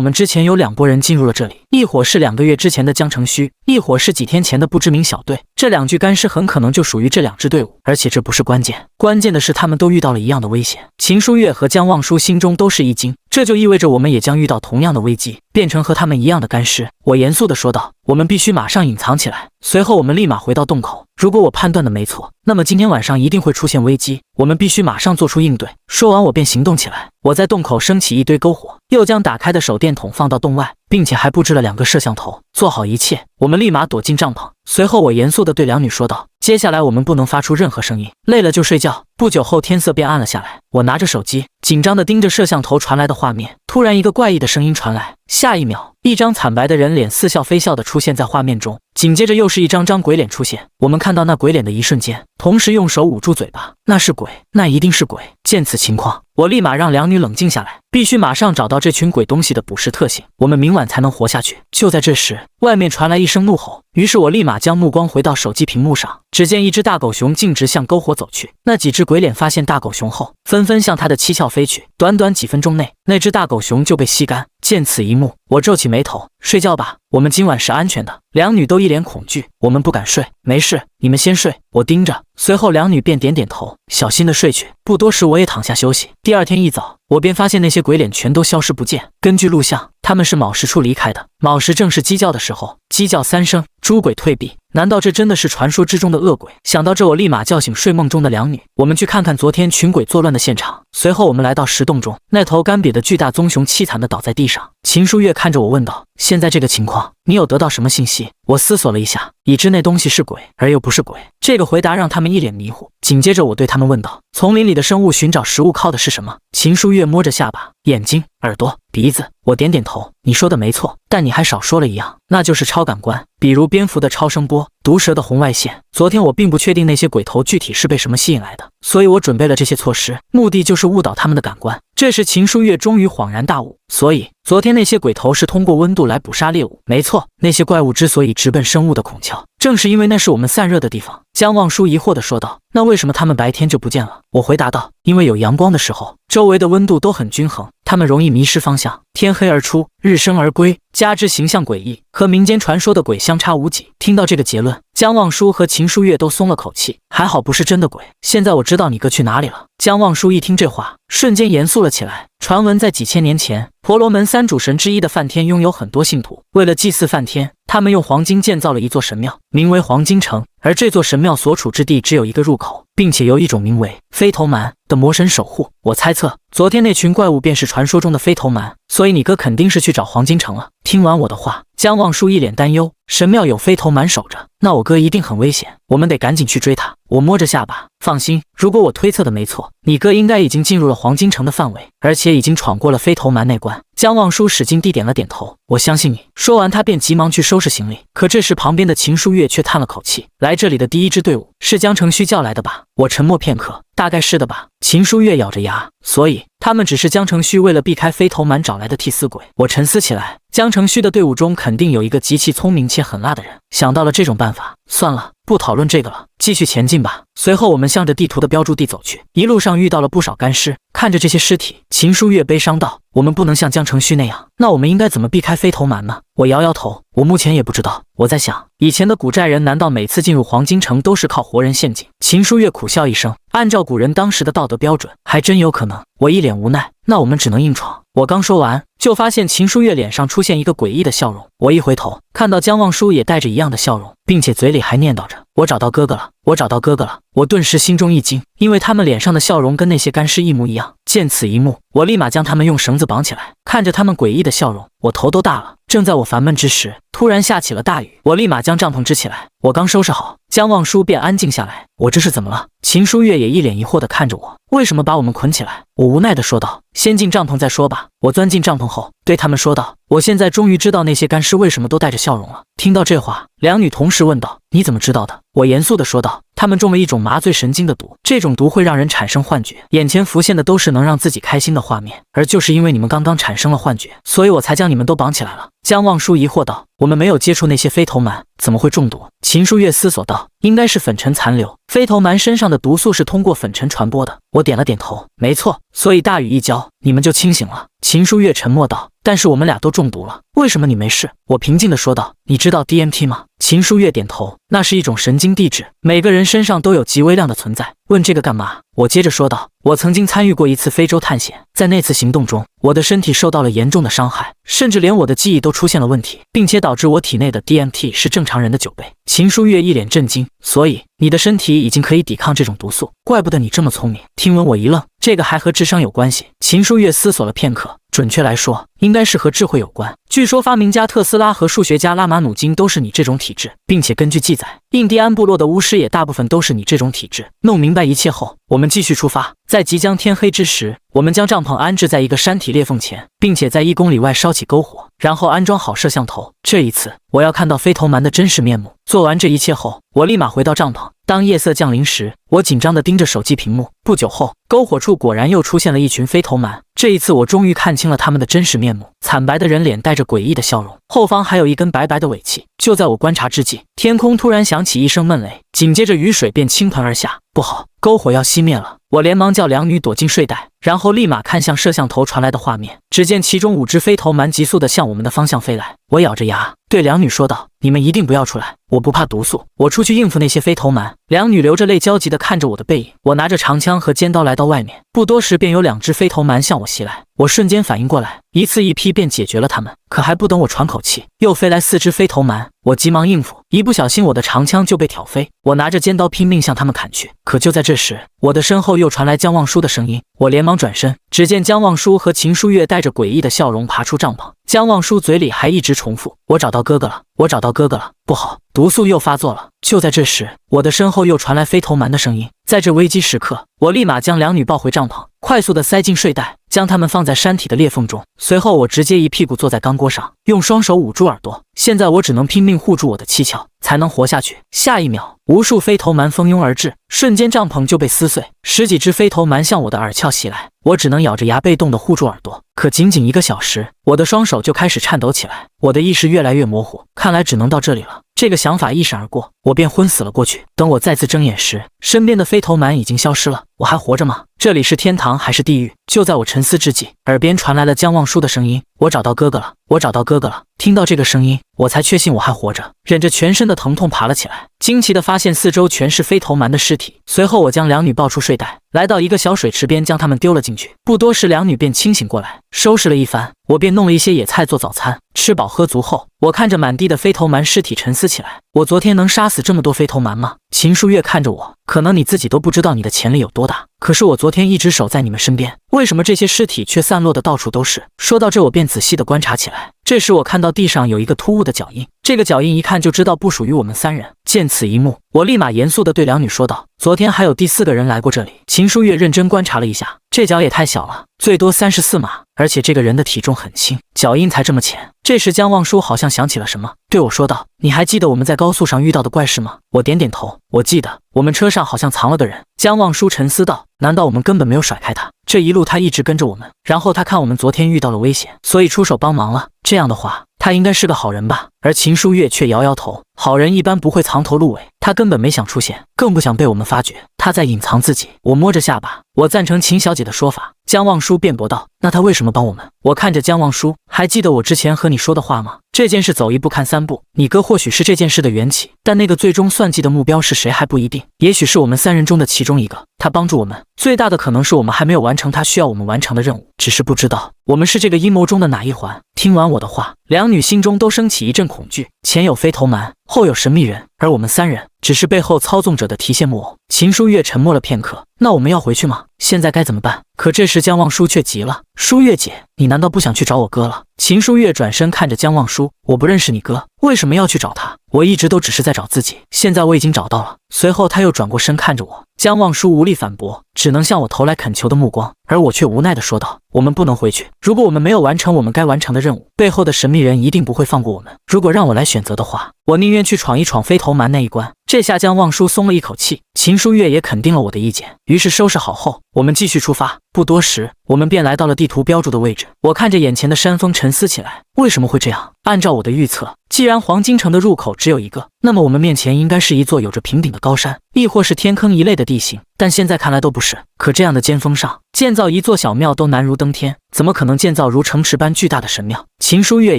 [SPEAKER 1] 们之前有2拨人进入了这里，一伙是2个月之前的江城虚，一伙是几天前的不知名小队。这2具干尸很可能就属于这2支队伍，而且这不是关键，关键的是他们都遇到了一样的危险。秦书月和江望舒心中都是一惊，这就意味着我们也将遇到同样的危机，变成和他们一样的干尸。我严肃地说道，我们必须马上隐藏起来。随后我们立马回到洞口，如果我判断的没错，那么今天晚上一定会出现危机，我们必须马上做出应对。说完我便行动起来，我在洞口升起一堆篝火，又将打开的手电筒放到洞外，并且还布置了2个摄像头。做好一切，我们立马躲进帐篷。随后我严肃地对2女说道，接下来我们不能发出任何声音，累了就睡觉。不久后天色便暗了下来，我拿着手机紧张地盯着摄像头传来的画面，突然一个怪异的声音传来，下一秒一张惨白的人脸似笑非笑地出现在画面中，紧接着又是一张鬼脸出现。我们看到那鬼脸的一瞬间，同时用手捂住嘴巴，那是鬼，那一定是鬼。见此情况，我立马让2女冷静下来，必须马上找到这群鬼东西的捕食特性，我们明晚才能活下去。就在这时，外面传来一声怒吼，于是我立马将目光回到手机屏幕上，只见一只大狗熊径直向篝火走去。那几只鬼脸发现大狗熊后，纷纷向它的七窍飞去，短短几分钟内，那只大狗熊就被吸干。见此一幕，我皱起眉头，睡觉吧，我们今晚是安全的。2女都一脸恐惧，我们不敢睡。没事，你们先睡，我盯着。随后2女便点点头，小心的睡去。不多时，我也躺下休息。第二天一早，我便发现那些鬼脸全都消失不见。根据录像，他们是卯时处离开的。卯时正是鸡叫的时候，鸡叫3声，诸鬼退避。难道这真的是传说之中的恶鬼？想到这，我立马叫醒睡梦中的2女，我们去看看昨天群鬼作乱的现场。随后我们来到石洞中，那头干瘪的巨大棕熊凄惨地倒在地上。秦书月看着我问道，现在这个情况，你有得到什么信息？我思索了一下，已知那东西是鬼，而又不是鬼。这个回答让他们一脸迷糊。紧接着我对他们问道，丛林里的生物寻找食物靠的是什么？秦书月摸着下巴，眼睛、耳朵、鼻子。我点点头，你说的没错，但你还少说了一样，那就是超感官，比如蝙蝠的超声波，毒蛇的红外线。昨天我并不确定那些鬼头具体是被什么吸引来的，所以我准备了这些措施，目的就是误导他们的感官。这时秦书月终于恍然大悟，所以昨天那些鬼头是通过温度来捕杀猎物。没错，那些怪物之所以直奔生物的孔窍，正是因为那是我们散热的地方。江望舒疑惑地说道，那为什么他们白天就不见了？我回答道，因为有阳光的时候，周围的温度都很均衡，他们容易迷失方向，天黑而出，日升而归，加之形象诡异，和民间传说的鬼相差无几。听到这个结论，江望舒和秦书月都松了口气，还好不是真的鬼。现在我知道你哥去哪里了。江望舒一听这话，瞬间严肃了起来。传闻在几千年前，婆罗门3主神之一的梵天拥有很多信徒，为了祭祀梵天，他们用黄金建造了一座神庙，名为黄金城。而这座神庙所处之地只有一个入口，并且由一种名为飞头蛮的魔神守护。我猜测，昨天那群怪物便是传说中的飞头蛮，所以你哥肯定是去找黄金城了。听完我的话，江望舒一脸担忧，神庙有飞头蛮守着，那我哥一定很危险，我们得赶紧去追他。我摸着下巴，放心，如果我推测的没错，你哥应该已经进入了黄金城的范围，而且已经闯过了飞头蛮那关。江望舒使劲地点了点头，我相信你。说完，他便急忙去收拾行李。可这时旁边的秦书月却叹了口气，来这里的第1支队伍是江城虚叫来的吧？我沉默片刻，大概是的吧。秦书月咬着牙，所以他们只是江承旭为了避开飞头蛮找来的替死鬼。我沉思起来，江承旭的队伍中肯定有一个极其聪明且狠辣的人，想到了这种办法，算了，不讨论这个了，继续前进吧。随后我们向着地图的标注地走去，一路上遇到了不少干尸，看着这些尸体，秦书月悲伤道：“我们不能像江承旭那样，那我们应该怎么避开飞头蛮呢？”我摇摇头，我目前也不知道。我在想，以前的古寨人难道每次进入黄金城都是靠活人陷阱？秦书月苦笑一声，按照古人当时的道德标准，还真有可能。我一脸无奈，那我们只能硬闯。我刚说完，就发现秦书月脸上出现一个诡异的笑容。我一回头，看到江望舒也带着一样的笑容，并且嘴里还念叨着：“我找到哥哥了，我找到哥哥了。”我顿时心中一惊，因为他们脸上的笑容跟那些干尸一模一样。见此一幕，我立马将他们用绳子绑起来，看着他们诡异的笑容，我头都大了。正在我烦闷之时，突然下起了大雨，我立马将帐篷支起来。我刚收拾好，江望舒便安静下来。我这是怎么了？秦书月也一脸疑惑地看着我，为什么把我们捆起来？我无奈地说道：“先进帐篷再说吧。”我钻进帐篷后，对他们说道：“我现在终于知道那些干尸为什么都带着笑容了。”听到这话，两女同时问道：“你怎么知道的？”我严肃地说道：“他们中了一种麻醉神经的毒，这种毒会让人产生幻觉，眼前浮现的都是能让自己开心的画面，而就是因为你们刚刚产生了幻觉，所以我才将你们都绑起来了。”江望舒疑惑道：“我们没有接触那些飞头蛮，怎么会中毒？”秦书月思索道：“应该是粉尘残留，飞头蛮身上的毒素是通过粉尘传播的。”我点了点头，没错，所以大雨一浇，你们就清醒了。秦书月沉默道：“但是我们俩都中毒了，为什么你没事？”我平静地说道：“你知道 DMT 吗？”秦书月点头，那是一种神经递质，每个人身上都有极微量的存在。问这个干嘛？我接着说道：“我曾经参与过一次非洲探险，在那次行动中，我的身体受到了严重的伤害，甚至连我的记忆都出现了问题，并且导致我体内的 DMT 是正常人的9倍。”秦书月一脸震惊，所以你的身体已经可以抵抗这种毒素，怪不得你这么聪明。听闻我一愣，这个还和智商有关系？秦书月思索了片刻，准确来说，应该是和智慧有关。据说发明家特斯拉和数学家拉马努金都是你这种体质，并且根据记载，印第安部落的巫师也大部分都是你这种体质。弄明白一切后，我们继续出发。在即将天黑之时，我们将帐篷安置在一个山体裂缝前，并且在1公里外烧起篝火，然后安装好摄像头。这一次，我要看到飞头蛮的真实面目。做完这一切后，我立马回到帐篷。当夜色降临时，我紧张地盯着手机屏幕。不久后，篝火处果然又出现了一群飞头蛮。这一次，我终于看清了他们的真实面目，惨白的人脸带着诡异的笑容，后方还有一根白白的尾气。就在我观察之际，天空突然响起一声闷雷，紧接着雨水便倾盆而下。不好，篝火要熄灭了！我连忙叫两女躲进睡袋，然后立马看向摄像头传来的画面，只见其中5只飞头蛮急速地向我们的方向飞来。我咬着牙对两女说道：“你们一定不要出来，我不怕毒素，我出去应付那些飞头蛮。”两女流着泪焦急地看着我的背影。我拿着长枪和尖刀来到外面，不多时便有2只飞头蛮向我袭来。我瞬间反应过来，一次一批便解决了他们。可还不等我喘口气，又飞来4只飞头蛮，我急忙应付，一不小心我的长枪就被挑飞。我拿着尖刀拼命向他们砍去，可就在这时，我的身后又传来江望舒的声音。我连忙转身，只见江望舒和秦书月带着诡异的笑容爬出帐篷。江望舒嘴里还一直重复：“我找到哥哥了，我找到哥哥了。”不好，毒素又发作了。就在这时，我的身后又传来飞头蛮的声音。在这危机时刻，我立马将两女抱回帐篷，快速地塞进睡袋，将她们放在山体的裂缝中。随后，我直接一屁股坐在钢锅上，用双手捂住耳朵。现在我只能拼命护住我的七窍，才能活下去。下一秒，无数飞头蛮蜂拥而至，瞬间帐篷就被撕碎，10几只飞头蛮向我的耳鞘袭来。我只能咬着牙被动地护住耳朵。可仅仅1个小时，我的双手就开始颤抖起来，我的意识越来越模糊，看来只能到这里了。这个想法一闪而过，我便昏死了过去。等我再次睁眼时，身边的飞头蛮已经消失了。我还活着吗？这里是天堂还是地狱？就在我沉思之际，耳边传来了江望舒的声音：“我找到哥哥了，我找到哥哥了。”听到这个声音，我才确信我还活着，忍着全身的疼痛爬了起来，惊奇地发现四周全是飞头蛮的尸体。随后我将两女抱出睡袋，来到一个小水池边，将她们丢了进去。不多时，两女便清醒过来，收拾了一番，我便弄了一些野菜做早餐。吃饱喝足后，我看着满地的飞头蛮尸体沉思起来：我昨天能杀死这么多飞头蛮吗？秦书月看着我，可能你自己都不知道你的潜力有多大，可是我昨天一直守在你们身边，为什么这些尸体却散落的到处都是？说到这，我便仔细地观察起来，这时我看到地上有一个突兀的脚印，这个脚印一看就知道不属于我们三人。见此一幕，我立马严肃地对两女说道：“昨天还有第4个人来过这里。”秦书月认真观察了一下，这脚也太小了，最多34码，而且这个人的体重很轻，脚印才这么浅。这时江望舒好像想起了什么，对我说道：“你还记得我们在高速上遇到的怪事吗？”我点点头，我记得，我们车上好像藏了个人。江望舒沉思道：“难道我们根本没有甩开他？这一路他一直跟着我们，然后他看我们昨天遇到了危险，所以出手帮忙了。这样的话，他应该是个好人吧？”而秦书月却摇摇头，好人一般不会藏头露尾，他根本没想出现，更不想被我们发觉，他在隐藏自己。我摸着下巴，我赞成秦小姐的说法。江望舒辩驳道：“那他为什么帮我们？”我看着江望舒，还记得我之前和你说的话吗？这件事走一步看3步，你哥或许是这件事的缘起，但那个最终算计的目标是谁还不一定，也许是我们3人中的其中一个。他帮助我们，最大的可能是我们还没有完成他需要我们完成的任务，只是不知道我们是这个阴谋中的哪一环。听完我的话，两女心中都升起一阵恐惧，前有飞头蛮，后有神秘人，而我们3人只是背后操纵者的提线木偶。秦书月沉默了片刻，那我们要回去吗？现在该怎么办？可这时江望舒却急了：“书月姐，你难道不想去找我哥了？”秦书月转身看着江望舒：“我不认识你哥，为什么要去找他？我一直都只是在找自己，现在我已经找到了。”随后他又转过身看着我，江望舒无力反驳，只能向我投来恳求的目光，而我却无奈地说道：“我们不能回去，如果我们没有完成我们该完成的任务，背后的神秘人一定不会放过我们。如果让我来选择的话，我宁愿去闯一闯飞头蛮那一关。”这下江望舒松了一口气，秦书月也肯定了我的意见，于是收拾好后，我们继续出发。不多时，我们便来到了地图标注的位置。我看着眼前的山峰沉思起来，为什么会这样？按照我的预测，既然黄金城的入口只有一个，那么我们面前应该是一座有着平顶的高山，亦或是天坑一类的地形，但现在看来都不是。可这样的尖峰上建造一座小庙都难如登天，怎么可能建造如城池般巨大的神庙？秦书月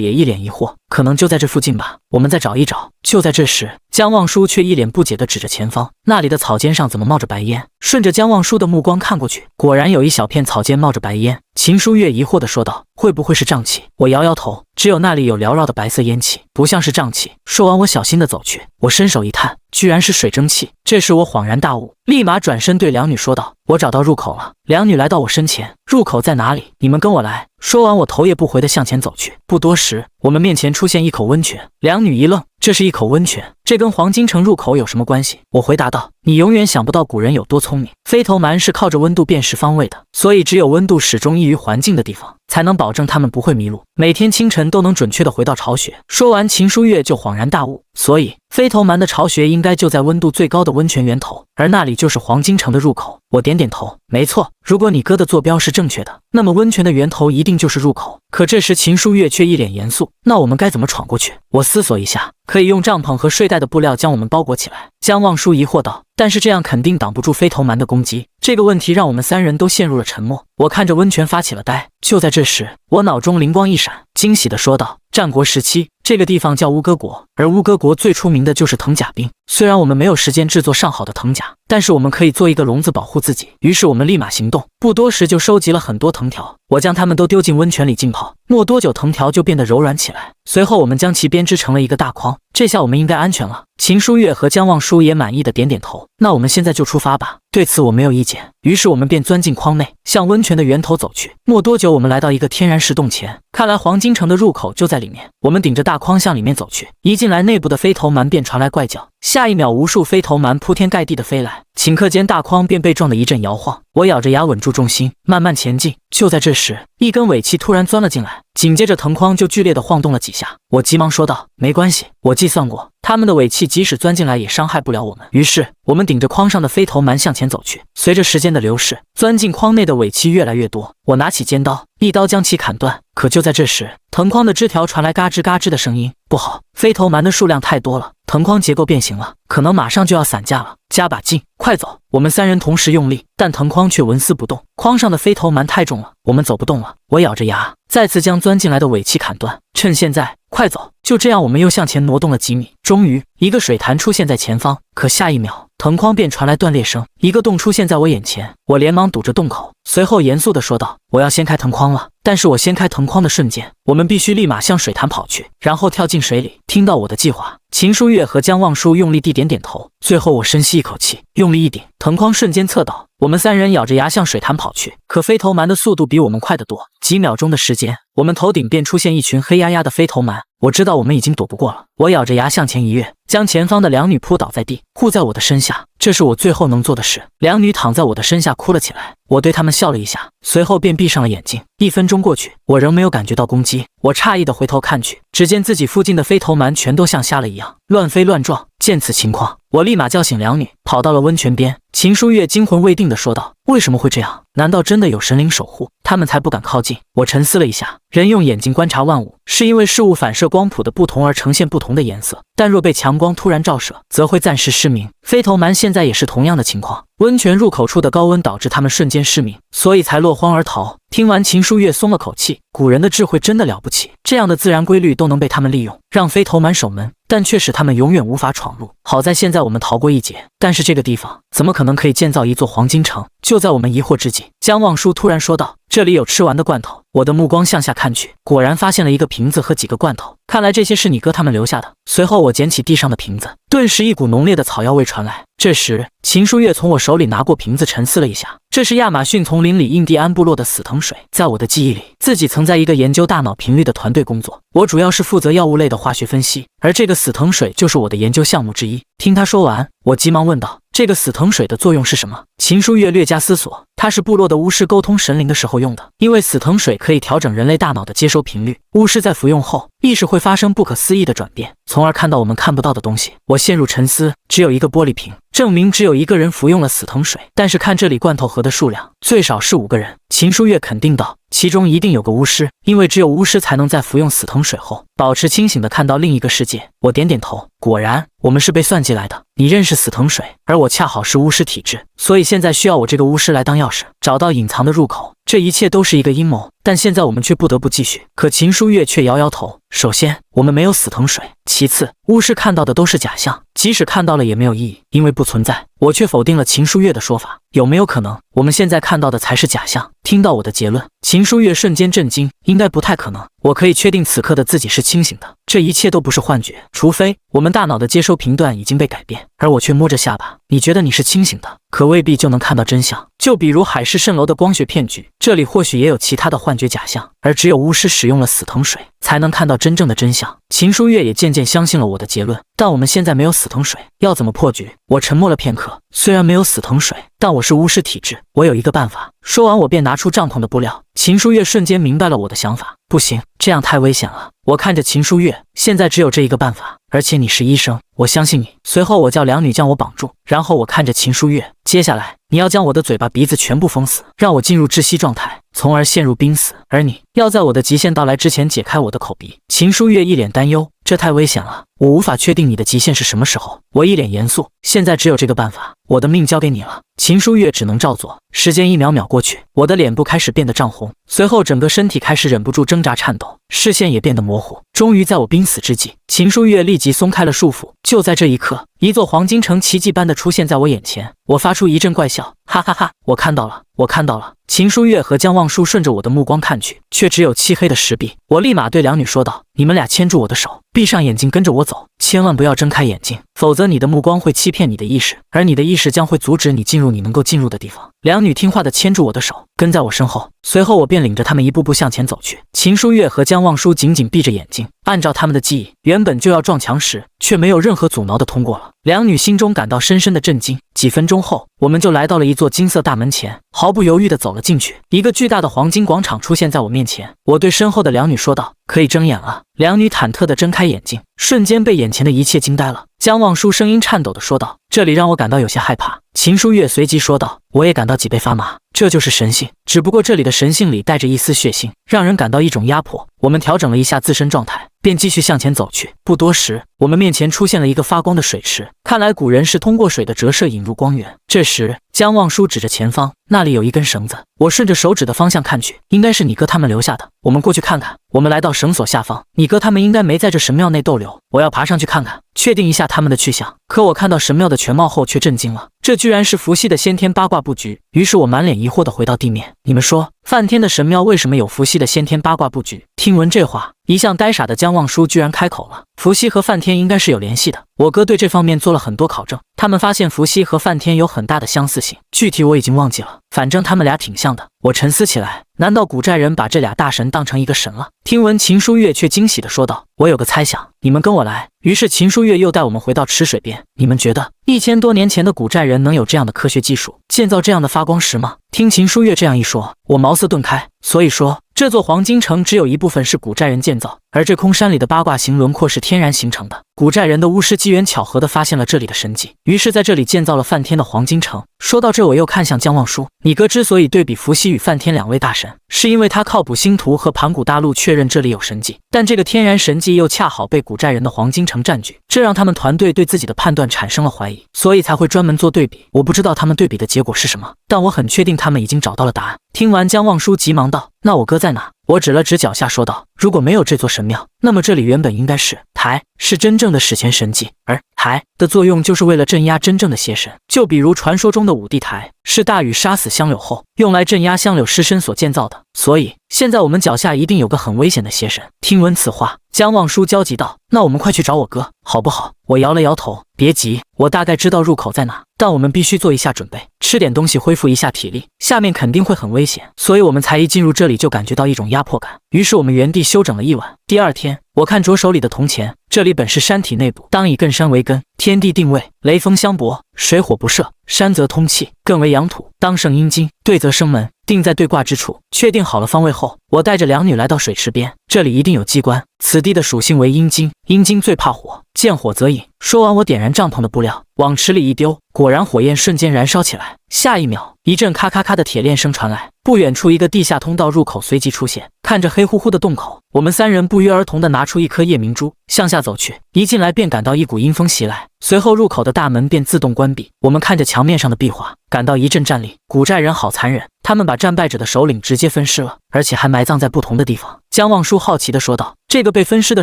[SPEAKER 1] 也一脸疑惑，可能就在这附近吧，我们再找一找。就在这时，江望舒却一脸不解地指着前方，那里的草尖上怎么冒着白烟？顺着江望舒的目光看过去，果然有一小片草间冒着白烟。秦书月疑惑地说道：“会不会是瘴气？”我摇摇头，只有那里有缭绕的白色烟气，不像是瘴气。说完，我小心地走去，我伸手一探，居然是水蒸气。这时我恍然大悟，立马转身对两女说道：“我找到入口了。”两女来到我身前：“入口在哪里？你们跟我来。”说完，我头也不回地向前走去。不多时，我们面前出现一口温泉。两女一愣：“这是一口温泉？这跟黄金城入口有什么关系？”我回答道：“你永远想不到古人有多聪明。飞头蛮是靠着温度辨识方位的，所以只有温度始终异于环境的地方，才能保证他们不会迷路，每天清晨都能准确地回到巢穴。”说完，秦书月就恍然大悟，所以飞头蛮的巢穴应该就在温度最高的温泉源头，而那里就是黄金城的入口。我点点头，没错，如果你哥的坐标是正确的，那么温泉的源头一定就是入口。可这时秦书月却一脸严肃：“那我们该怎么闯过去？”我思索一下，可以用帐篷和睡袋的布料将我们包裹起来。江望舒疑惑道：“但是这样肯定挡不住飞头蛮的攻击。”这个问题让我们3人都陷入了沉默。我看着温泉发起了呆。就在这时，我脑中灵光一闪，惊喜地说道：“战国时期，这个地方叫乌戈国，而乌戈国最出名的就是藤甲兵。虽然我们没有时间制作上好的藤甲，但是我们可以做一个笼子保护自己。”于是我们立马行动，不多时就收集了很多藤条，我将它们都丢进温泉里浸泡，没多久藤条就变得柔软起来。随后我们将其编织成了一个大筐，这下我们应该安全了。秦书月和江望舒也满意的点点头。那我们现在就出发吧。对此我没有意见，于是我们便钻进筐内，向温泉的源头走去。没多久，我们来到一个天然石洞前，看来黄金城的入口就在里面。我们顶着大筐向里面走去，一进来，内部的飞头蛮便传来怪叫，下一秒，无数飞头蛮铺天盖地的飞来，顷刻间大筐便被撞得一阵摇晃。我咬着牙稳住重心，慢慢前进。就在这时，一根尾气突然钻了进来，紧接着藤筐就剧烈地晃动了几下。我急忙说道：“没关系，我计算过，他们的尾气即使钻进来也伤害不了我们。”于是我们顶着筐上的飞头蛮向前走去。随着时间的流逝，钻进筐内的尾气越来越多。我拿起尖刀，一刀将其砍断。可就在这时，藤筐的枝条传来嘎吱嘎吱的声音。不好，飞头蛮的数量太多了，藤筐结构变形了，可能马上就要散架了。加把劲，快走！我们3人同时用力，但藤筐却纹丝不动。筐上的飞头蛮太重了，我们走不动了。我咬着牙，再次将钻进来的尾气砍断。趁现在，快走！就这样，我们又向前挪动了几米。终于，一个水潭出现在前方，可下一秒，藤筐便传来断裂声，一个洞出现在我眼前。我连忙堵着洞口，随后严肃地说道：“我要掀开藤筐了。”但是我掀开藤筐的瞬间，我们必须立马向水潭跑去，然后跳进水里。听到我的计划，秦书月和江望舒用力地点点头。最后我深吸一口气，用力一顶，藤筐瞬间侧倒。我们三人咬着牙向水潭跑去，可飞头蛮的速度比我们快得多。几秒钟的时间，我们头顶便出现一群黑压压的飞头蛮。我知道我们已经躲不过了，我咬着牙向前一跃，将前方的两女扑倒在地，护在我的身下。这是我最后能做的事。两女躺在我的身下哭了起来，我对她们笑了一下，随后便闭上了眼睛。1分钟过去，我仍没有感觉到攻击。我诧异地回头看去，只见自己附近的飞头蛮全都像瞎了一样，乱飞乱撞。见此情况，我立马叫醒两女，跑到了温泉边。秦书月惊魂未定地说道：“为什么会这样？难道真的有神灵守护，他们才不敢靠近？”我沉思了一下，人用眼睛观察万物，是因为事物反射光谱的不同而呈现不同的颜色，但若被强光突然照射，则会暂时失明。飞头蛮现在也是同样的情况，温泉入口处的高温导致他们瞬间失明，所以才落荒而逃。听完秦书月松了口气，古人的智慧真的了不起，这样的自然规律都能被他们利用，让飞头蛮守门，但却使他们永远无法闯入。好在现在我们逃过一劫，但是这个地方怎么可能可以建造一座黄金城？就在我们疑惑之际，江望舒突然说道：“这里有吃完的罐头。”我的目光向下看去，果然发现了一个瓶子和几个罐头，看来这些是你哥他们留下的。随后我捡起地上的瓶子，顿时一股浓烈的草药味传来。这时秦书月从我手里拿过瓶子，沉思了一下，这是亚马逊丛林里印第安部落的死藤水。在我的记忆里，自己曾在一个研究大脑频率的团队工作，我主要是负责药物类的化学分析，而这个死藤水就是我的研究项目之一。听他说完，我急忙问道：“这个死藤水的作用是什么？”秦书月略加思索，它是部落的巫师沟通神灵的时候用的，因为死藤水可以调整人类大脑的接收频率，巫师在服用后，意识会发生不可思议的转变，从而看到我们看不到的东西。我陷入沉思，只有一个玻璃瓶，证明只有一个人服用了死藤水，但是看这里罐头盒的数量，最少是5个人。秦书月肯定道：“其中一定有个巫师，因为只有巫师才能在服用死藤水后保持清醒的看到另一个世界。”我点点头，果然我们是被算计来的。你认识死藤水，而我恰好是巫师体质，所以现在需要我这个巫师来当钥匙，找到隐藏的入口。这一切都是一个阴谋，但现在我们却不得不继续。可秦书月却摇摇头，首先我们没有死藤水，其次巫师看到的都是假象，即使看到了也没有意义，因为不存在。我却否定了秦书月的说法，有没有可能我们现在看到的才是假象？听到我的结论，秦书月瞬间震惊，应该不太可能。我可以确定此刻的自己是清醒的，这一切都不是幻觉，除非我们大脑的接收频段已经被改变，而我却摸着下巴。你觉得你是清醒的，可未必就能看到真相。就比如海市蜃楼的光学骗局，这里或许也有其他的幻觉假象，而只有巫师使用了死藤水，才能看到真正的真相。秦书月也渐渐相信了我的结论，但我们现在没有死藤水，要怎么破局？我沉默了片刻，虽然没有死藤水，但我是巫师体质，我有一个办法。说完，我便拿出帐篷的布料。秦书月瞬间明白了我的想法，不行，这样太危险了。我看着秦书月，现在只有这一个办法，而且你是医生，我相信你。随后我叫两女将我绑住，然后我看着秦书月，接下来你要将我的嘴巴鼻子全部封死，让我进入窒息状态，从而陷入濒死，而你要在我的极限到来之前解开我的口鼻。秦书月一脸担忧，这太危险了，我无法确定你的极限是什么时候。我一脸严肃，现在只有这个办法，我的命交给你了。秦书月只能照做。时间一秒秒过去，我的脸部开始变得涨红，随后整个身体开始忍不住挣扎颤抖，视线也变得模糊。终于在我濒死之际，秦书月立即松开了束缚。就在这一刻，一座黄金城奇迹般的出现在我眼前，我发出一阵怪笑，哈哈哈！我看到了，我看到了。秦书月和江望舒顺着我的目光看去，却只有漆黑的石壁。我立马对两女说道：“你们俩牵住我的手，闭上眼睛跟着我走，千万不要睁开眼睛，否则你的目光会欺骗你的意识，而你的意识将会阻止你进入你能够进入的地方。”两女听话的牵住我的手，跟在我身后，随后我便领着他们一步步向前走去。秦书月和江望舒紧紧闭着眼睛，按照他们的记忆，原本就要撞墙时，却没有任何阻挠的通过了。两女心中感到深深的震惊。几分钟后，我们就来到了一座金色大门前，毫不犹豫地走了进去。一个巨大的黄金广场出现在我面前，我对身后的两女说道：“可以睁眼了。”两女忐忑地睁开眼睛，瞬间被眼前的一切惊呆了。江望舒声音颤抖地说道：“这里让我感到有些害怕。”秦书月随即说道：“我也感到脊背发麻，这就是神性，只不过这里的神性里带着一丝血腥，让人感到一种压迫。”我们调整了一下自身状态，便继续向前走去。不多时，我们面前出现了一个发光的水池，看来古人是通过水的折射引入光源。这时，江望舒指着前方，那里有一根绳子。我顺着手指的方向看去，应该是你哥他们留下的。我们过去看看。我们来到绳索下方，你哥他们应该没在这神庙内逗留。我要爬上去看看，确定一下他们的去向。可我看到神庙的全貌后却震惊了，这居然是伏羲的先天八卦布局。于是我满脸疑惑地回到地面。你们说，梵天的神庙为什么有伏羲的先天八卦布局？听闻这话，一向呆傻的江望舒居然开口了。伏羲和梵天应该是有联系的，我哥对这方面做了很多考证，他们发现伏羲和梵天有很大的相似性，具体我已经忘记了，反正他们俩挺像的。我沉思起来，难道古寨人把这俩大神当成一个神了？听闻秦书月却惊喜地说道：“我有个猜想，你们跟我来。”于是秦书月又带我们回到池水边。你们觉得1000多年前的古寨人能有这样的科学技术，建造这样的发光石吗？听秦书月这样一说，我茅塞顿开。所以说，这座黄金城只有一部分是古寨人建造，而这空山里的八卦形轮廓是天然形成的。古寨人的巫师机缘巧合地发现了这里的神迹，于是在这里建造了梵天的黄金城。说到这，我又看向江望舒，你哥之所以对比伏羲与梵天两位大神，是因为他靠谱星图和盘古大陆确认这里有神迹，但这个天然神迹又恰好被古寨人的黄金城占据，这让他们团队对自己的判断产生了怀疑，所以才会专门做对比。我不知道他们对比的结果是什么，但我很确定他们已经找到了答案。听完，江望舒急忙道：“那我哥在哪？”我指了指脚下说道：“如果没有这座神庙，那么这里原本应该是台，是真正的史前神迹，而台的作用就是为了镇压真正的邪神。就比如传说中的五帝台，是大禹杀死香柳后，用来镇压香柳尸身所建造的。所以现在我们脚下一定有个很危险的邪神。”听闻此话，江望舒焦急道：“那我们快去找我哥，好不好？”我摇了摇头：“别急，我大概知道入口在哪，但我们必须做一下准备，吃点东西恢复一下体力，下面肯定会很危险，所以我们才一进入这里就感觉到一种压迫感。于是我们原地休整了一晚。第二天，我看着手里的铜钱，这里本是山体内部，当以艮山为根，天地定位，雷风相搏，水火不涉，山则通气，艮为阳土，当胜阴经，兑则生门，定在对卦之处。确定好了方位后，我带着两女来到水池边，这里一定有机关。此地的属性为阴经，阴经最怕火，见火则引。说完，我点燃帐篷的布料，往池里一丢，果然火焰瞬间燃烧起来。下一秒，一阵咔咔咔的铁链声传来，不远处一个地下通道入口随即出现。看着黑乎乎的洞口，我们三人不约而同地拿出一颗夜明珠，向下走去。一进来便感到一股阴风袭来，随后入口的大门便自动关闭。我们看着墙面上的壁画，感到一阵战栗。古寨人好残忍，他们把战败者的首领直接分尸了，而且还埋葬在不同的地方。江望舒好奇地说道：“这个被分尸的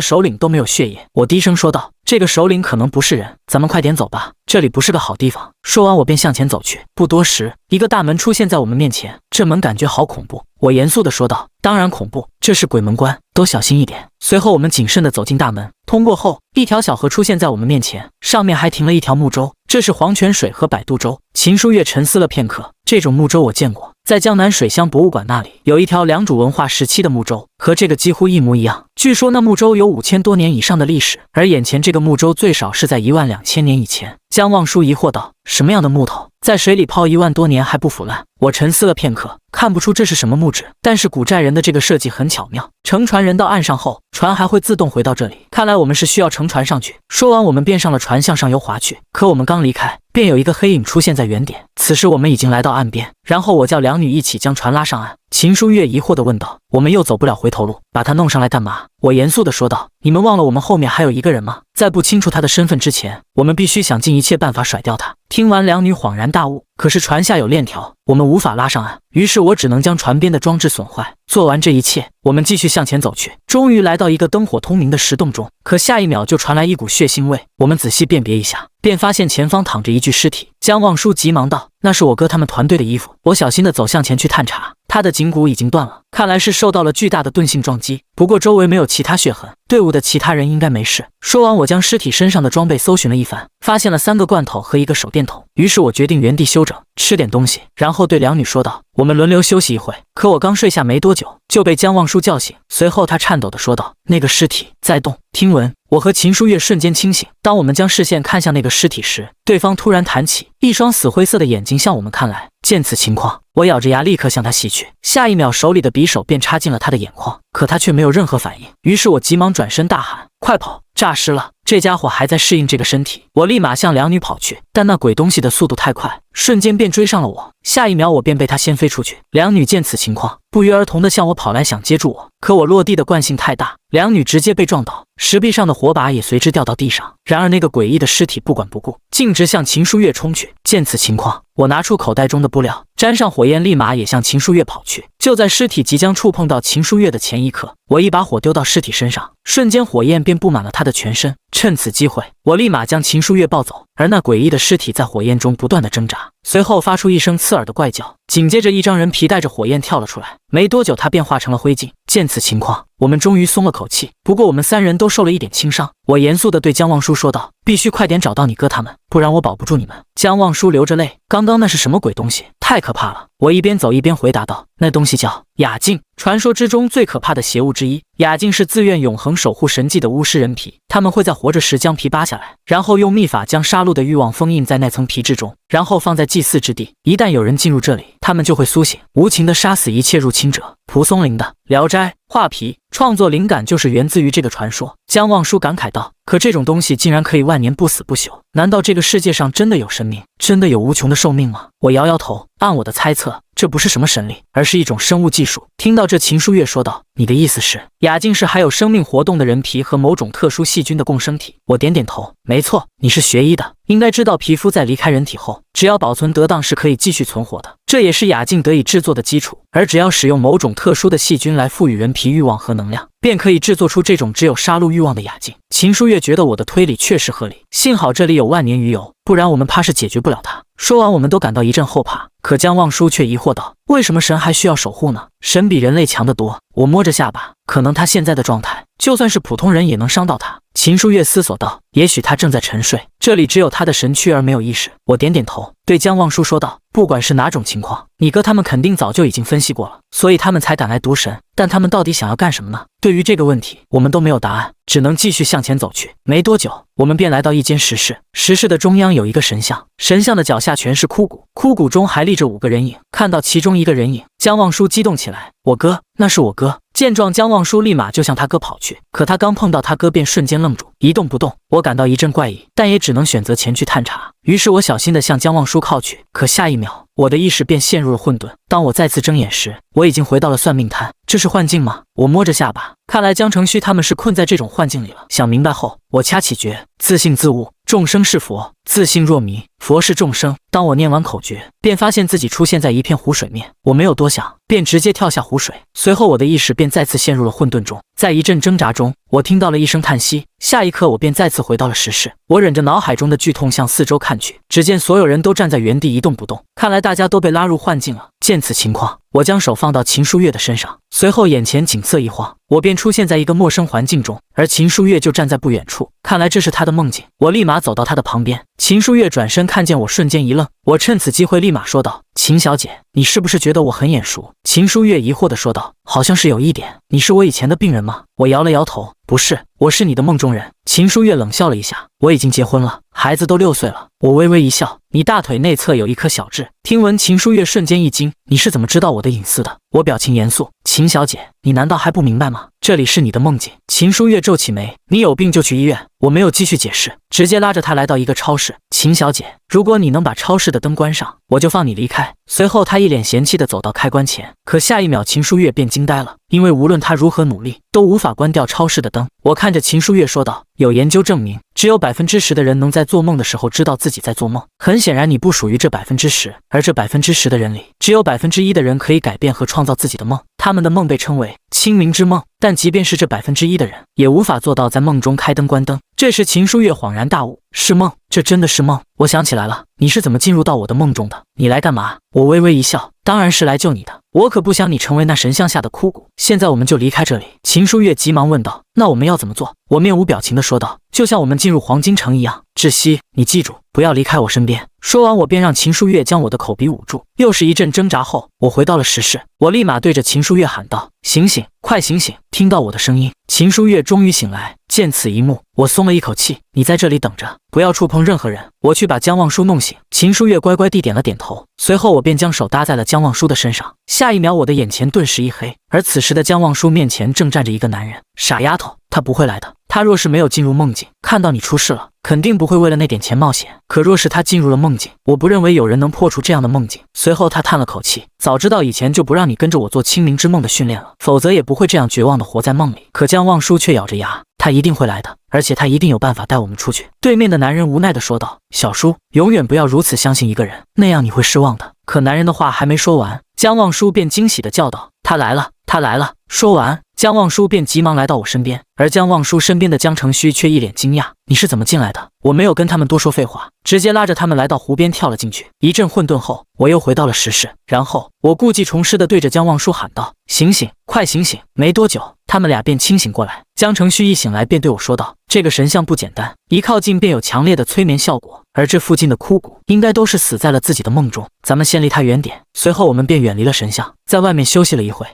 [SPEAKER 1] 首领都没有血液。”我低声说道：“这个首领可能不是人，咱们快点走吧，这里不是个好地方。”说完，我便向前走去。不多时，一个大门出现在我们面前，这门感觉好恐怖。我严肃地说道：“当然恐怖，这是鬼门关，都小心一点。”随后我们谨慎地走进大门，通过后，一条小河出现在我们面前，上面还停了一条木舟，这是黄泉水和摆渡舟。秦书月沉思了片刻，这种木舟我见过，在江南水乡博物馆那里有一条良渚文化时期的木舟，和这个几乎一模一样。据说那木舟有5000多年以上的历史，而眼前这个木舟最少是在12000年以前。江望舒疑惑道：“什么样的木头，在水里泡1万多年还不腐烂？”我沉思了片刻，看不出这是什么木质，但是古寨人的这个设计很巧妙。乘船人到岸上后，船还会自动回到这里，看来我们是需要乘船上去。说完，我们便上了船向上游划去。可我们刚离开，便有一个黑影出现在原点。此时我们已经来到岸边，然后我叫两女一起将船拉上岸。秦书月疑惑地问道：“我们又走不了回头路，把他弄上来干嘛？”我严肃地说道：“你们忘了我们后面还有一个人吗？在不清楚他的身份之前，我们必须想尽一切办法甩掉他。”听完，两女恍然大悟，可是船下有链条，我们无法拉上岸，于是我只能将船边的装置损坏。做完这一切，我们继续向前走去，终于来到一个灯火通明的石洞中，可下一秒就传来一股血腥味。我们仔细辨别一下，便发现前方躺着一具尸体。江望舒急忙道：“那是我哥他们团队的衣服。”我小心地走向前去探查，他的颈骨已经断了，看来是受到了巨大的钝性撞击，不过周围没有其他血痕，队伍的其他人应该没事。说完，我将尸体身上的装备搜寻了一番，发现了3个罐头和一个手电筒，于是我决定原地休整，吃点东西，然后对两女说道：“我们轮流休息一会。”可我刚睡下没多久，就被江望舒叫醒，随后他颤抖地说道：“那个尸体在动。”听闻，我和秦书月瞬间清醒。当我们将视线看向那个尸体时，对方突然弹起，一双死灰色的眼睛向我们看来。见此情况，我咬着牙立刻向他袭去，下一秒手里的匕首便插进了他的眼眶，可他却没有任何反应。于是我急忙转身大喊：“快跑！诈尸了！”这家伙还在适应这个身体。我立马向两女跑去，但那鬼东西的速度太快，瞬间便追上了我。下一秒我便被他掀飞出去。两女见此情况，不约而同地向我跑来，想接住我，可我落地的惯性太大，两女直接被撞倒，石壁上的火把也随之掉到地上。然而那个诡异的尸体不管不顾，径直向秦书月冲去。见此情况，我拿出口袋中的布料，沾上火焰，立马也向秦书月跑去。就在尸体即将触碰到秦书月的前一刻，我一把火丢到尸体身上，瞬间火焰便布满了他的全身。趁此机会，我立马将秦书月抱走，而那诡异的尸体在火焰中不断的挣扎，随后发出一声刺耳的怪叫，紧接着一张人皮带着火焰跳了出来，没多久他便化成了灰烬。见此情况，我们终于松了口气，不过我们三人都受了一点轻伤。我严肃地对江望舒说道：“必须快点找到你哥他们，不然我保不住你们。”江望舒流着泪：“刚刚那是什么鬼东西？太可怕了！”我一边走一边回答道：“那东西叫雅镜，传说之中最可怕的邪物之一。雅镜是自愿永恒守护神迹的巫师人皮，他们会在活着时将皮扒下来，然后用秘法将杀戮的欲望封印在那层皮质中，然后放在祭祀之地。一旦有人进入这里，他们就会苏醒，无情地杀死一切入侵者。”蒲松龄的《聊斋》画皮创作灵感就是源自于这个传说。江望舒感慨道：“可这种东西竟然可以万年不死不朽，难道这个世界上真的有生命，真的有无穷的寿命吗？”我摇摇头，按我的猜测，这不是什么神力，而是一种生物技术。听到这，秦书月说道：“你的意思是，雅镜是还有生命活动的人皮和某种特殊细菌的共生体？”我点点头，没错，你是学医的，应该知道皮肤在离开人体后，只要保存得当是可以继续存活的，这也是雅镜得以制作的基础。而只要使用某种特殊的细菌来赋予人皮欲望和能量，便可以制作出这种只有杀戮欲望的雅镜。秦书月觉得我的推理确实合理，幸好这里有万年鱼油，不然我们怕是解决不了它。说完，我们都感到一阵后怕。可江望舒却疑惑道：“为什么神还需要守护呢？神比人类强得多。”我摸着下巴，可能他现在的状态，就算是普通人也能伤到他。秦书月思索道：“也许他正在沉睡，这里只有他的神躯而没有意识。”我点点头，对江望舒说道：“不管是哪种情况，你哥他们肯定早就已经分析过了，所以他们才敢来毒神。但他们到底想要干什么呢？对于这个问题，我们都没有答案，只能继续向前走去。”没多久，我们便来到一间石室，石室的中央有一个神像，神像的脚下全是枯骨，枯骨中还立着5个人影。看到其中一个人影，江望舒激动起来：“我哥，那是我哥！”见状，江望舒立马就向他哥跑去，可他刚碰到他哥，便瞬间愣住，一动不动。我感到一阵怪异，但也只能选择前去探查。于是我小心地向江望舒靠去，可下一秒，我的意识便陷入了混沌。当我再次睁眼时，我已经回到了算命摊。这是幻境吗？我摸着下巴，看来江承旭他们是困在这种幻境里了。想明白后，我掐起诀，自信自悟，众生是佛，自信若迷，佛是众生。当我念完口诀，便发现自己出现在一片湖水面。我没有多想，便直接跳下湖水。随后我的意识便再次陷入了混沌中。在一阵挣扎中，我听到了一声叹息，下一刻我便再次回到了石室。我忍着脑海中的剧痛向四周看去，只见所有人都站在原地一动不动，看来大家都被拉入幻境了。见此情况，我将手放到秦书月的身上，随后眼前景色一晃，我便出现在一个陌生环境中，而秦书月就站在不远处，看来这是他的梦境。我立马走到他的旁边，秦书月转身看见我，瞬间一愣。我趁此机会立马说道：“秦小姐，你是不是觉得我很眼熟？”秦书月疑惑地说道：“好像是有一点。你是我以前的病人吗？”我摇了摇头：“不是，我是你的梦中人。”秦书月冷笑了一下：“我已经结婚了，孩子都6岁了。”我微微一笑：“你大腿内侧有一颗小痣。”听闻，秦书月瞬间一惊：“你是怎么知道我的隐私的？”我表情严肃：“秦小姐，你难道还不明白吗？这里是你的梦境。”秦书月皱起眉：“你有病就去医院。”我没有继续解释，直接拉着他来到一个超市。“秦小姐，如果你能把超市的灯关上，我就放你离开。”随后他一脸嫌弃地走到开关前，可下一秒秦书月便惊呆了，因为无论他如何努力，都无法关掉超市的灯。我看着秦书月说道：“有研究证明，只有10%的人能在做梦的时候知道自己在做梦。很显然，你不属于这10%，而这10%的人里，只有1%的人可以改变和创造自己的梦。他们的梦被称为清明之梦，但即便是这1%的人，也无法做到在梦中开灯关灯。”这时秦书月恍然大悟：“是梦，这真的是梦。我想起来了，你是怎么进入到我的梦中的？你来干嘛？”我微微一笑：“当然是来救你的，我可不想你成为那神像下的枯骨。现在我们就离开这里。”秦书月急忙问道：“那我们要怎么做？”我面无表情地说道：“就像我们进入黄金城一样。窒息，你记住，不要离开我身边。”说完，我便让秦书月将我的口鼻捂住。又是一阵挣扎后，我回到了石室。我立马对着秦书月喊道：“醒醒，快醒醒！”听到我的声音，秦书月终于醒来。见此一幕，我松了一口气。“你在这里等着，不要触碰任何人，我去把江望舒弄醒。”秦书月乖乖地点了点头。随后我便将手搭在了江望舒的身上。下一秒，我的眼前顿时一黑，而此时的江望舒面前正站着一个男人。“傻丫头，他不会来的。”他若是没有进入梦境，看到你出事了，肯定不会为了那点钱冒险。可若是他进入了梦境，我不认为有人能破除这样的梦境。随后他叹了口气，早知道以前就不让你跟着我做清明之梦的训练了，否则也不会这样绝望的活在梦里。可江望舒却咬着牙，他一定会来的，而且他一定有办法带我们出去。对面的男人无奈地说道：小叔，永远不要如此相信一个人，那样你会失望的。可男人的话还没说完，江望舒便惊喜地叫道：他来了，他来了。说完，江望舒便急忙来到我身边，而江望舒身边的江承旭却一脸惊讶：你是怎么进来的？我没有跟他们多说废话，直接拉着他们来到湖边跳了进去。一阵混沌后，我又回到了实室，然后我故技重施地对着江望舒喊道：醒醒，快醒醒！没多久，他们俩便清醒过来。江承旭一醒来便对我说道：这个神像不简单，一靠近便有强烈的催眠效果，而这附近的枯骨应该都是死在了自己的梦中，咱们先离他远点。随后我们便远离了神像，在外面休息了一会。